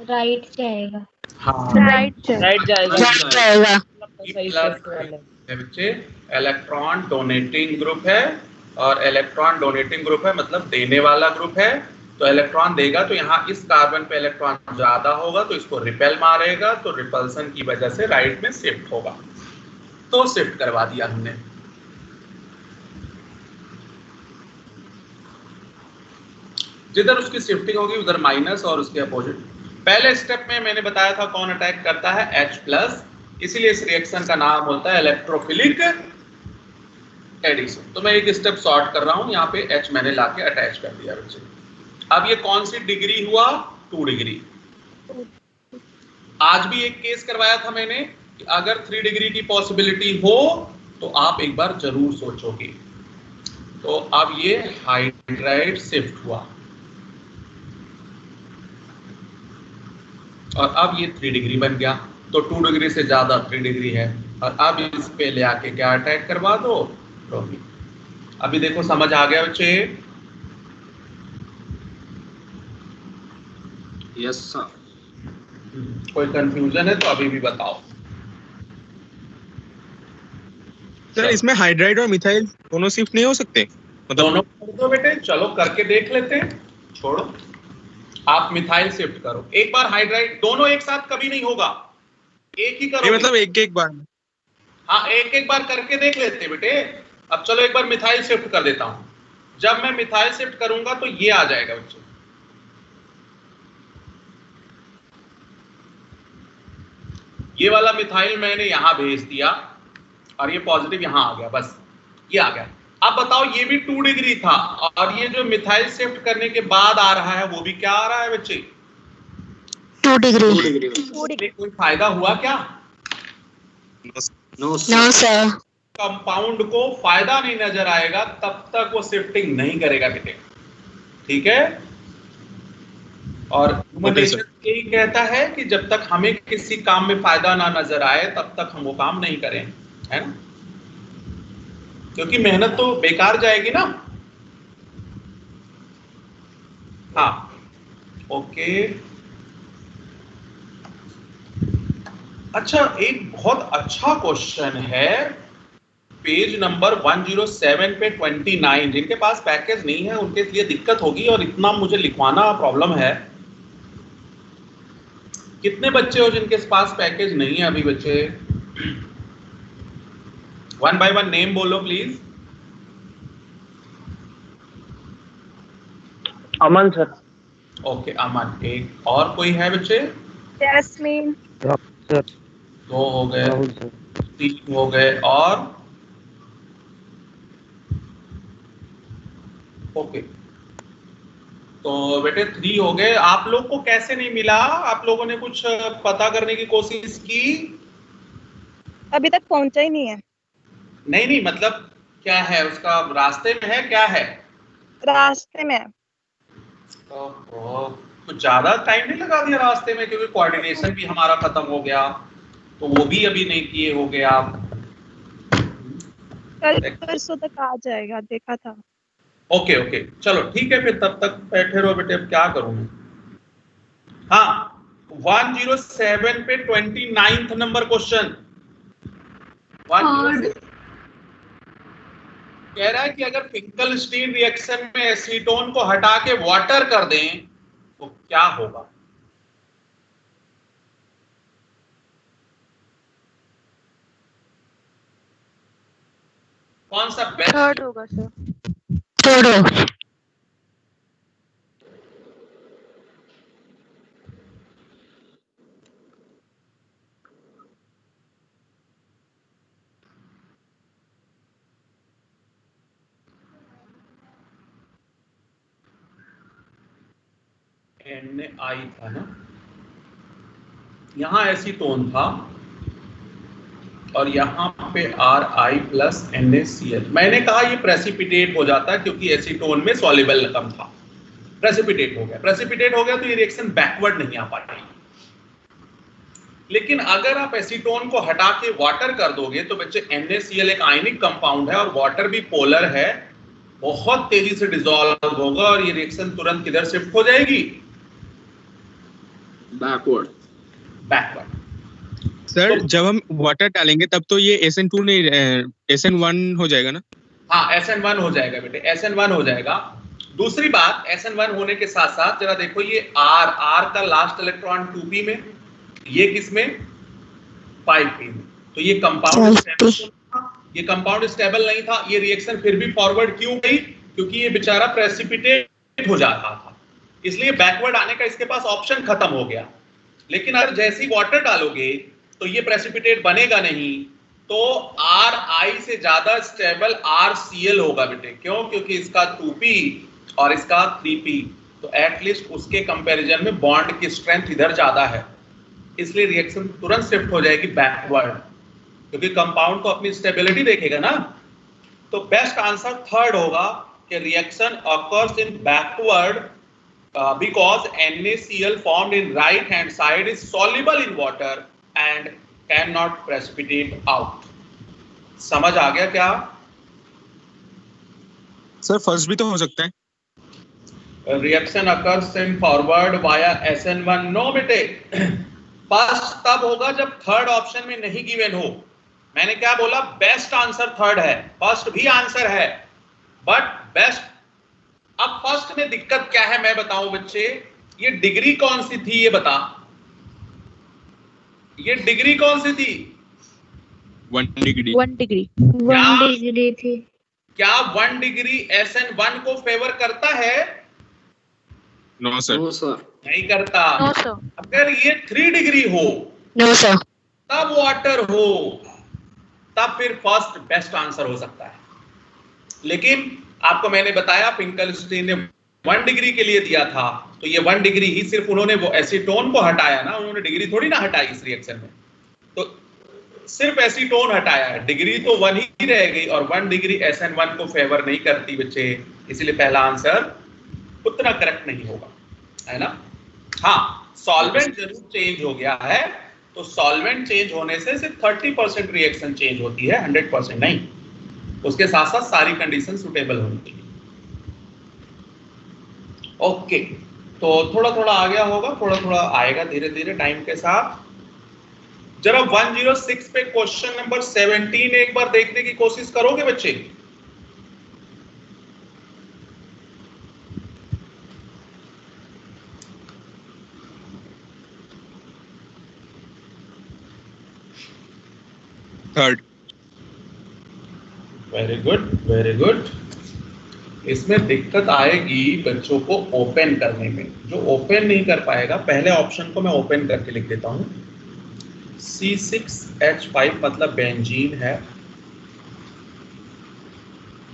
Right जाएगा. हाँ Right जाएगा. राइट जाएगा। Right जाएगा. सही shift वाला है। बच्चे इलेक्ट्रॉन डोनेटिंग ग्रुप है और इलेक्ट्रॉन डोनेटिंग ग्रुप है मतलब देने वाला ग्रुप है। तो इलेक्ट्रॉन देगा तो यहाँ इस कार्बन पे इलेक्ट्रॉन ज्यादा होगा तो इसको रिपेल मारेगा, तो रिपल्सन की वजह से राइट में शिफ्ट होगा। तो शिफ्ट करवा दिया हमने। जिधर उसकी शिफ्टिंग होगी उधर माइनस और उसके अपोजिट। पहले स्टेप में मैंने बताया था कौन अटैक करता है, H+, इसीलिए इस रिएक्शन का नाम होता है इलेक्ट्रोफिलिक एडिशन। तो मैं एक स्टेप शॉर्ट कर रहा हूं, यहाँ पे H मैंने लाके अटैच कर दिया बच्चे। अब ये कौन सी डिग्री हुआ? 2 डिग्री। आज भी एक केस करवाया था मैंने कि अगर 3 डिग्री की पॉसिबिलिटी हो तो आप एक बार जरूर सोचोगे। तो अब ये हाइड्राइड शिफ्ट हुआ और अब ये 3 डिग्री बन गया, तो 2 डिग्री से ज्यादा 3 डिग्री है। और अब इस पे ले आके क्या अटैक करवा दो, ब्रोमीन। अभी देखो समझ आ गया बच्चे? Yes sir. कोई कंफ्यूजन है तो अभी भी बताओ। सर इसमें हाइड्राइड और मिथाइल दोनों शिफ्ट नहीं हो सकते? दोनों कर दो बेटे, चलो करके देख लेते हैं। छोड़ो, आप मिथाइल शिफ्ट करो। एक बार हाइड्राइड, दोनों एक साथ कभी नहीं होगा, एक ही करो। मतलब एक बार। हाँ, एक बार करके देख लेते हैं बेटे। अब चलो एक बार मिथाइल शिफ्ट कर देता हूं। जब मैं मिथाइल शिफ्ट करूंगा तो ये आ जाएगा बच्चों, ये वाला मिथाइल मैंने यहां भेज दिया और ये पॉजिटिव यहां आ गया, बस ये आ गया। अब बताओ, ये भी 2 डिग्री था और ये जो मिथाइल शिफ्ट करने के बाद आ रहा है वो भी क्या आ रहा है बच्चे? 2 डिग्री। 2 डिग्री। कोई फायदा हुआ क्या? No no sir. कंपाउंड को फायदा नहीं नजर आएगा तब तक वो शिफ्टिंग नहीं करेगा बेटे, ठीक है? और यही कहता है कि जब तक हमें किसी काम में फायदा ना नजर आए तब तक हम वो काम नहीं करें, है ना? क्योंकि मेहनत तो बेकार जाएगी ना। हाँ, ओके। अच्छा, एक बहुत अच्छा क्वेश्चन है पेज नंबर 107 पे 29। जिनके पास पैकेज नहीं है उनके लिए दिक्कत होगी और इतना मुझे लिखवाना प्रॉब्लम है। कितने बच्चे हो जिनके पास पैकेज नहीं है अभी? बच्चे 1 by 1 नेम बोलो प्लीज। Aman sir. ओके, अमन। एक और कोई है बच्चे? जैस्मीन। 2 हो गए, 3 हो गए और ओके, तो बेटे 3 हो गए। आप लोग को कैसे नहीं मिला? आप लोगों ने कुछ पता करने की कोशिश की? अभी तक पहुंचा ही नहीं है। नहीं, मतलब क्या है उसका, रास्ते में है, क्या है? रास्ते में। कुछ ज्यादा टाइम नहीं लगा दिया रास्ते में? क्योंकि कोऑर्डिनेशन भी हमारा खत्म हो गया तो वो भी अभी नहीं किए हो गए आप। कल परसों तक आ जाएगा, देखा था। ओके, चलो ठीक है, फिर तब तक बैठे रहो बेटे। अब क्या करूं मैं? हाँ, 107 पे 29th नंबर क्वेश्चन कह रहा है कि अगर फिंकलस्टीन रिएक्शन में एसीटोन को हटा के वाटर कर दें तो क्या होगा? कौन सा बेस्ट? थर्ड होगा सर। थर्ड। Na था ना, यहां एसीटोन था और यहाँ पे Ri प्लस NaCl। मैंने कहा ये प्रेसिपिटेट हो जाता है क्योंकि एसीटोन में सॉल्युबल कम था, प्रेसिपिटेट हो गया तो ये रिएक्शन बैकवर्ड नहीं आ पाएगी। लेकिन अगर आप एसीटोन को हटा के वाटर कर दोगे तो बच्चे NaCl एक आयनिक कंपाउंड है और वाटर भी पोलर है, बहुत तेजी से डिसॉल्व होगा और ये रिएक्शन तुरंत किधर शिफ्ट हो जाएगी? बैकवर्ड। सर तो, जब हम वाटर डालेंगे तब तो ये SN2 नहीं SN1 हो जाएगा ना? हाँ, SN1 हो जाएगा बेटे, SN1 हो जाएगा। दूसरी बात, SN1 होने के साथ साथ जरा देखो ये R का लास्ट इलेक्ट्रॉन 2p में, ये किसमें? 5p में। तो ये कंपाउंड स्टेबल नहीं था। ये रिएक्शन फिर भी फॉरवर्ड क्यों गई? क्योंकि ये बेचारा प्रेसिपिटेट हो जाता था, इसलिए बैकवर्ड आने का इसके पास ऑप्शन खत्म हो गया। लेकिन अगर जैसी वाटर डालोगे तो ये प्रेसिपिटेट बनेगा नहीं, तो Ri से ज्यादा स्टेबल RCl होगा बेटे। क्यों? क्योंकि इसका 2p और इसका 3p, तो एटलीस्ट उसके कंपैरिजन में बॉन्ड की स्ट्रेंथ इधर ज्यादा है, इसलिए रिएक्शन तुरंत शिफ्ट हो जाएगी बैकवर्ड, क्योंकि कंपाउंड तो अपनी स्टेबिलिटी देखेगा ना। तो बेस्ट आंसर थर्ड होगा कि reaction occurs in backward because NaCl formed in right hand side is soluble in water and cannot precipitate out. समझ आ गया क्या? सर फर्स्ट भी तो हो सकता है। Reaction occurs in forward via SN1. No बेटे, फर्स्ट तब होगा जब थर्ड ऑप्शन में नहीं गिवन हो। मैंने क्या बोला, बेस्ट आंसर थर्ड है, फर्स्ट भी आंसर है बट बेस्ट। अब फर्स्ट में दिक्कत क्या है मैं बताऊं बच्चे, ये डिग्री कौन सी थी ये बता, ये डिग्री कौन सी थी? 1 डिग्री। 1 डिग्री। क्या 1 डिग्री थी। क्या 1 डिग्री SN1 को फेवर करता है? No sir. No sir. नहीं करता। No sir. अगर ये 3 डिग्री हो नो सर। तब वाटर हो, तब फिर फर्स्ट बेस्ट आंसर हो सकता है। लेकिन आपको मैंने बताया फिंकलस्टीन ने 1 डिग्री के लिए दिया था, तो ये 1 डिग्री ही सिर्फ उन्होंने वो एसीटोन को हटाया ना, उन्होंने डिग्री थोड़ी ना हटाई इस रिएक्शन में, तो सिर्फ एसीटोन हटाया है, डिग्री तो 1 ही रह गई और 1 डिग्री SN1 को फेवर नहीं करती बच्चे, इसलिए पहला आंसर उतना करेक्ट नहीं होगा, है ना। हाँ, सॉल्वेंट जरूर चेंज हो गया है, तो सॉल्वेंट चेंज होने से सिर्फ 30% रिएक्शन चेंज होती है, 100% नहीं। उसके साथ साथ सारी कंडीशन सुटेबल होनी चाहिए। ओके, तो थोड़ा थोड़ा आ गया होगा, थोड़ा थोड़ा आएगा धीरे धीरे टाइम के साथ। जरा 106 पे क्वेश्चन नंबर 17 एक बार देखने की कोशिश करोगे बच्चे? Third. Very good, very good. इसमें दिक्कत आएगी बच्चों को ओपन करने में। जो ओपन नहीं कर पाएगा, पहले ऑप्शन को मैं ओपन करके लिख देता हूं। C6H5 मतलब बेंजीन है,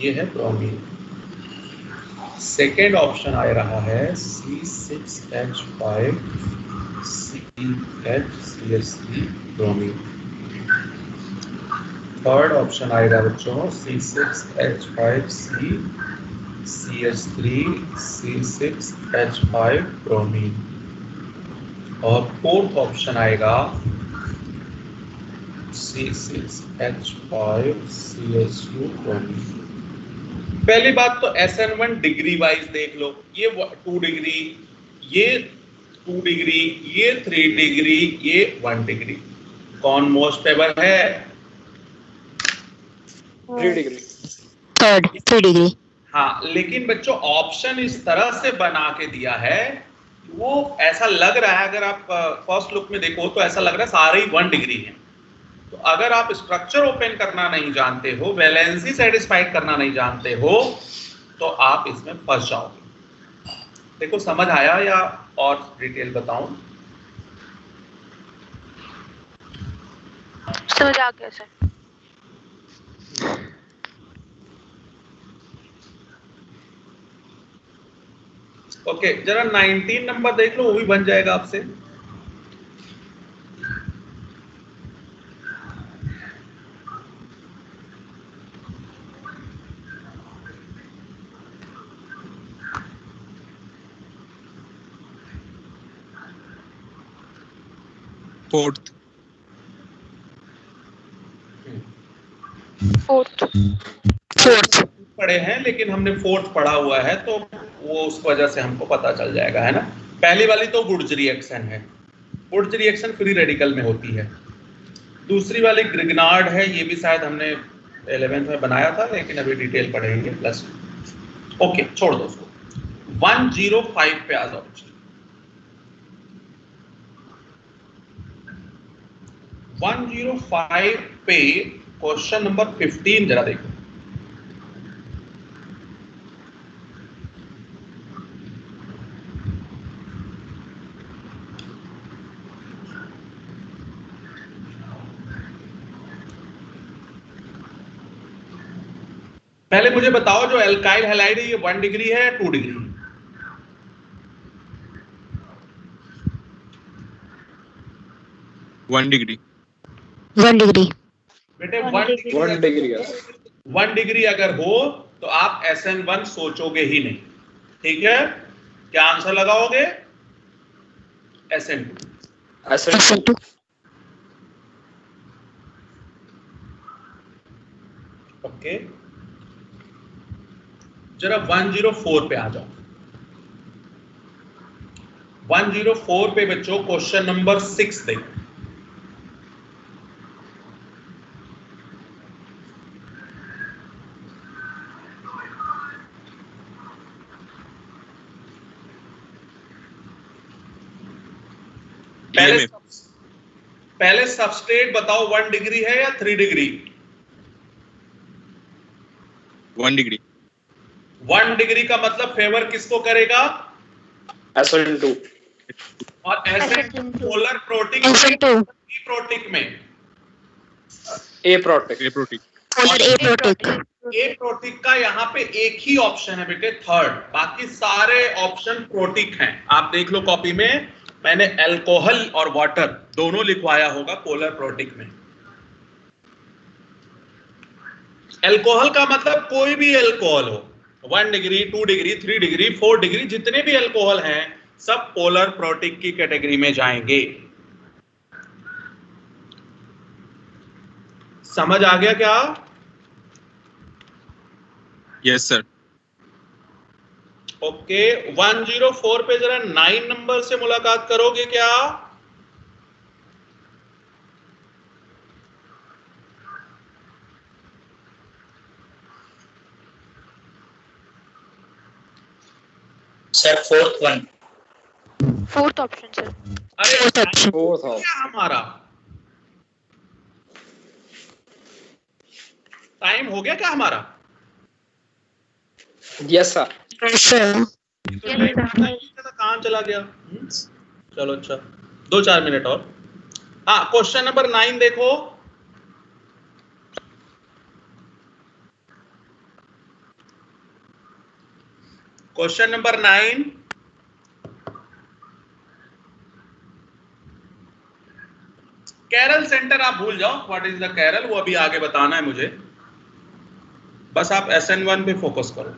ये है ब्रोमीन। सेकेंड ऑप्शन आ रहा है C6H5 CHCH3 bromine. Third option आएगा बच्चों C6H5 CH3 C6H5 ब्रोमीन। और फोर्थ ऑप्शन आएगा C6H5 CH2 ब्रोमीन। पहली बात तो SN1 डिग्री वाइज देख लो, ये 2 डिग्री, ये 2 डिग्री, ये 3 डिग्री, ये 1 डिग्री। कौन मोस्ट फेवर है? 3 डिग्री। Third 3 degree. हाँ, लेकिन बच्चों ऑप्शन इस तरह से बना के दिया है, वो ऐसा लग रहा है, अगर आप फर्स्ट लुक में देखो तो ऐसा लग रहा है सारे ही 1 डिग्री हैं। तो अगर आप स्ट्रक्चर ओपन करना नहीं जानते हो, वैलेंसी सेटिस्फाइड करना नहीं जानते हो, तो आप इसमें फंस जाओगे। देखो समझ आया या और डिटेल बताऊं? समझ आ गया सर। ओके, जरा 19 नंबर देख लो, वो भी बन जाएगा आपसे। फोर्थ। फोर्थ पढ़े हैं, लेकिन हमने फोर्थ पढ़ा हुआ है, तो वो उस वजह से हमको पता चल जाएगा, है ना। पहली वाली तो वुड्स रिएक्शन है, वुड्स रिएक्शन फ्री रेडिकल में होती है। दूसरी वाली ग्रिग्नार्ड है, ये भी शायद हमने 11th में बनाया था, लेकिन अभी डिटेल पढ़ेंगे प्लस। ओके, छोड़ दो उसको। 105 पे आ जाओ। 105 पे क्वेश्चन नंबर 15 जरा देखो। पहले मुझे बताओ, जो एल्काइल हैलाइड है ये 1 डिग्री है या 2 डिग्री? 1 डिग्री। 1 डिग्री। बेटे 1 डिग्री है। 1 डिग्री अगर हो तो आप SN1 सोचोगे ही नहीं, ठीक है। क्या आंसर लगाओगे? SN2। SN2। ओके, जरा 104 पे आ जाओ। 104 पे बच्चों क्वेश्चन नंबर 6 देखो। पहले सबस्ट्रेट बताओ 1 डिग्री है या 3 डिग्री? 1 डिग्री। 1 डिग्री का मतलब फेवर किसको करेगा? SN2 और SN2 पोलर प्रोटिक प्रोटिक में A प्रोटिक ए प्रोटिक का यहाँ पे एक ही ऑप्शन है बेटे, थर्ड। बाकी सारे ऑप्शन प्रोटिक हैं। आप देख लो कॉपी में, मैंने अल्कोहल और वाटर दोनों लिखवाया होगा पोलर प्रोटिक में। अल्कोहल का मतलब कोई भी अल्कोहल हो, 1 डिग्री 2 डिग्री 3 डिग्री 4 डिग्री, जितने भी अल्कोहल हैं सब पोलर प्रोटिक की कैटेगरी में जाएंगे। समझ आ गया क्या? Yes sir. ओके, 104 पे जरा 9 नंबर से मुलाकात करोगे क्या? Sir fourth option sir. अरे फोर्थ क्या हमारा टाइम हो गया क्या हमारा? Yes sir. कहाँ चला गया? चलो अच्छा, 2-4 मिनट और। हाँ, क्वेश्चन नंबर 9 देखो। क्वेश्चन नंबर 9, कैरल सेंटर आप भूल जाओ, व्हाट इज द कैरल, वो अभी आगे बताना है मुझे। बस आप SN1 पे फोकस करो।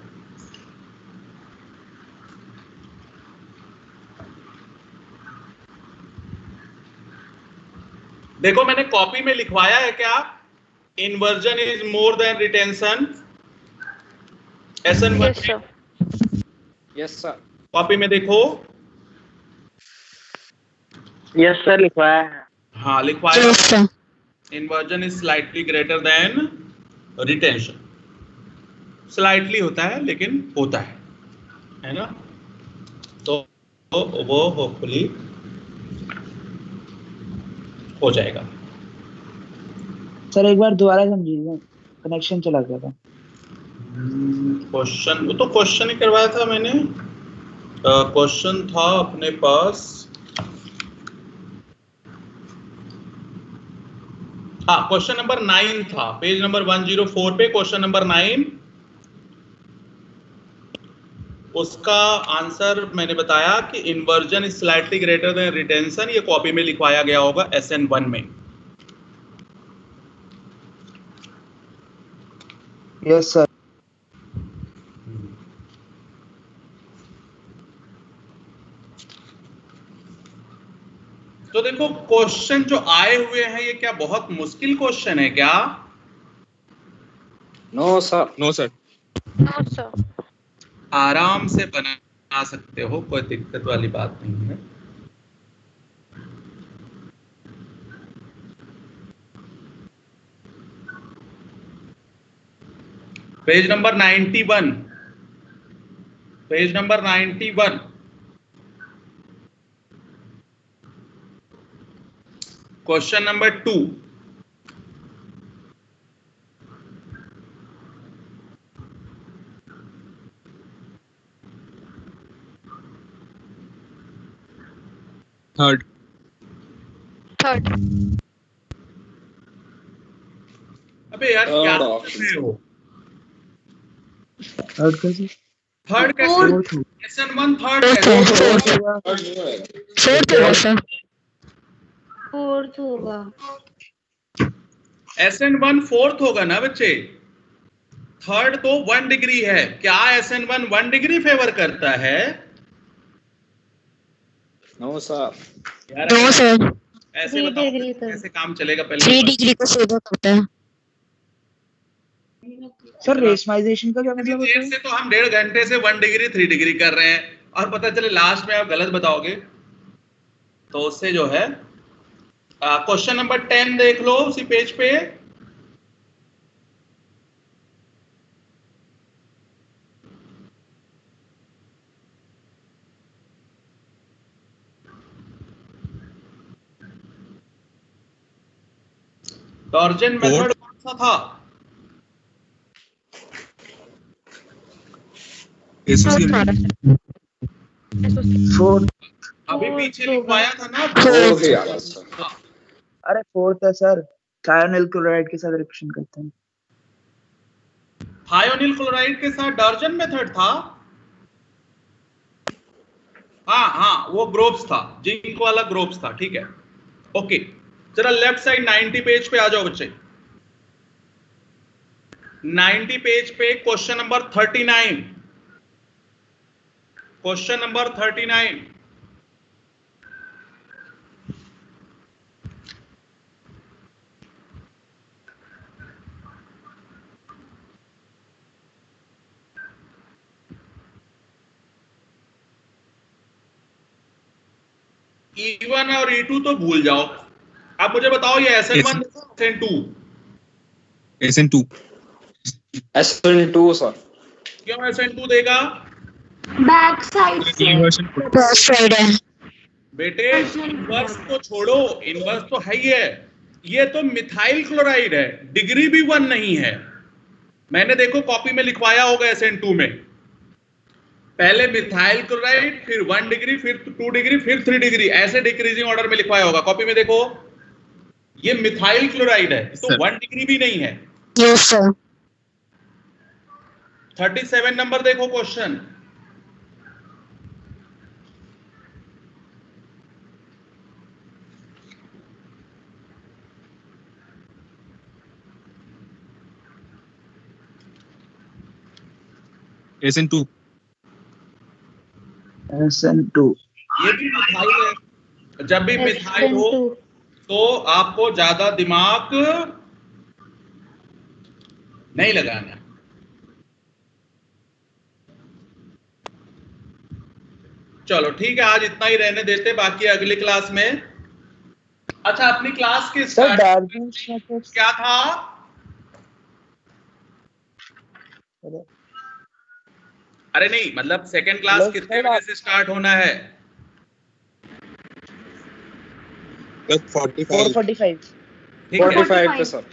देखो मैंने कॉपी में लिखवाया है क्या? Inversion is more than retention. SN1 yes sir. Copy में देखो। यस सर लिखवाया है। हाँ लिखवाया। Inversion is slightly greater than retention. Slightly होता है लेकिन होता है ना? तो वो होपफुली हो जाएगा। सर एक बार दोबारा समझिएगा, कनेक्शन चला गया था। क्वेश्चन, वो तो क्वेश्चन ही करवाया था मैंने। क्वेश्चन था अपने पास, हाँ क्वेश्चन नंबर 9 था, पेज नंबर 104 पे क्वेश्चन नंबर 9। उसका आंसर मैंने बताया कि inversion is slightly greater than retention. ये कॉपी में लिखवाया गया होगा SN1 में। Yes sir. तो देखो क्वेश्चन जो आए हुए हैं ये क्या बहुत मुश्किल क्वेश्चन है क्या? No sir. No sir. No sir. आराम से बना सकते हो, कोई दिक्कत वाली बात नहीं है। Page number 91, page number 91, question number 2। Third. अबे यार क्या कर रहे हो? थर्ड कैसे? थर्ड कैसे? SN1 थर्ड कैसे? फोर्थ होगा। SN1 फोर्थ होगा ना बच्चे? थर्ड तो 1 डिग्री है। क्या SN1 1 डिग्री फेवर करता है? No sir. यार नो सर। ऐसे 3 बताओ डिग्री का। कैसे काम चलेगा? 3 पहले डिग्री को फेवर करता है। सर रेशमाइजेशन का क्या मतलब होता देर है? से तो हम 1.5 घंटे से 1 डिग्री 3 डिग्री कर रहे हैं और पता चले लास्ट में आप गलत बताओगे तो उससे जो है क्वेश्चन नंबर 10 देख लो उसी पेज पे। डॉर्जन मेथड कौन सा था? फोर्थ। अभी पीछे लिखवाया था ना। अरे फोर्थ है सर, थायोनिल क्लोराइड के साथ रिएक्शन करते हैं। थायोनिल क्लोराइड के साथ डॉर्जन मेथड था। हाँ वो ग्रोव्स था, जिंक वाला ग्रोव्स था, ठीक है। ओके जरा लेफ्ट साइड 90 पेज पे आ जाओ बच्चे। 90 पेज पे question number 39। Question number 39। E1 और E2 तो भूल जाओ। आप मुझे बताओ ये SN1 SN2? SN2 sir. क्यों SN2 देगा? बैक साइड है। बेटे इनवर्स तो छोड़ो, इनवर्स तो है ही है। ये तो मिथाइल क्लोराइड है, डिग्री भी 1 नहीं है। मैंने देखो कॉपी में लिखवाया होगा SN2 में, पहले मिथाइल क्लोराइड, फिर 1 डिग्री, फिर 2 डिग्री, फिर 3 डिग्री, ऐसे डिक्रीजिंग ऑर्डर में लिखवाया होगा। कॉपी में देखो, ये मिथाइल क्लोराइड है तो 1 डिग्री भी नहीं है। Yes sir. 37 नंबर देखो क्वेश्चन। SN2 ये भी मिथाइल है। जब भी मिथाइल हो तो आपको ज्यादा दिमाग नहीं लगाना। चलो ठीक है, आज इतना ही रहने देते, बाकी अगली क्लास में। अच्छा अपनी क्लास के स्टार्ट क्या था? अरे नहीं मतलब सेकंड क्लास कितने बजे से स्टार्ट होना है? 4:45। ठीक है, 45 पे सर।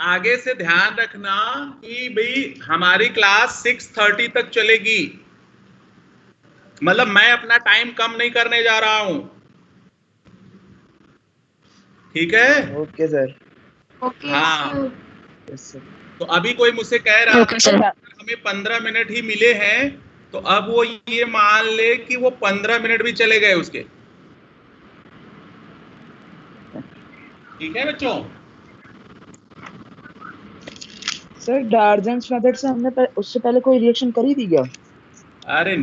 आगे से ध्यान रखना कि भाई हमारी क्लास 6:30 तक चलेगी। मतलब मैं अपना टाइम कम नहीं करने जा रहा हूं, ठीक है? Okay sir. ओके हाँ। Yes sir. तो अभी कोई मुझसे कह रहा ओके था सर। हमें 15 मिनट ही मिले हैं, तो अब वो ये मान ले कि वो 15 मिनट भी चले गए उसके। ठीक है बच्चों? सर डार्जन्स मेथड से हमने उससे पहले कोई रिएक्शन करी थी क्या? अरे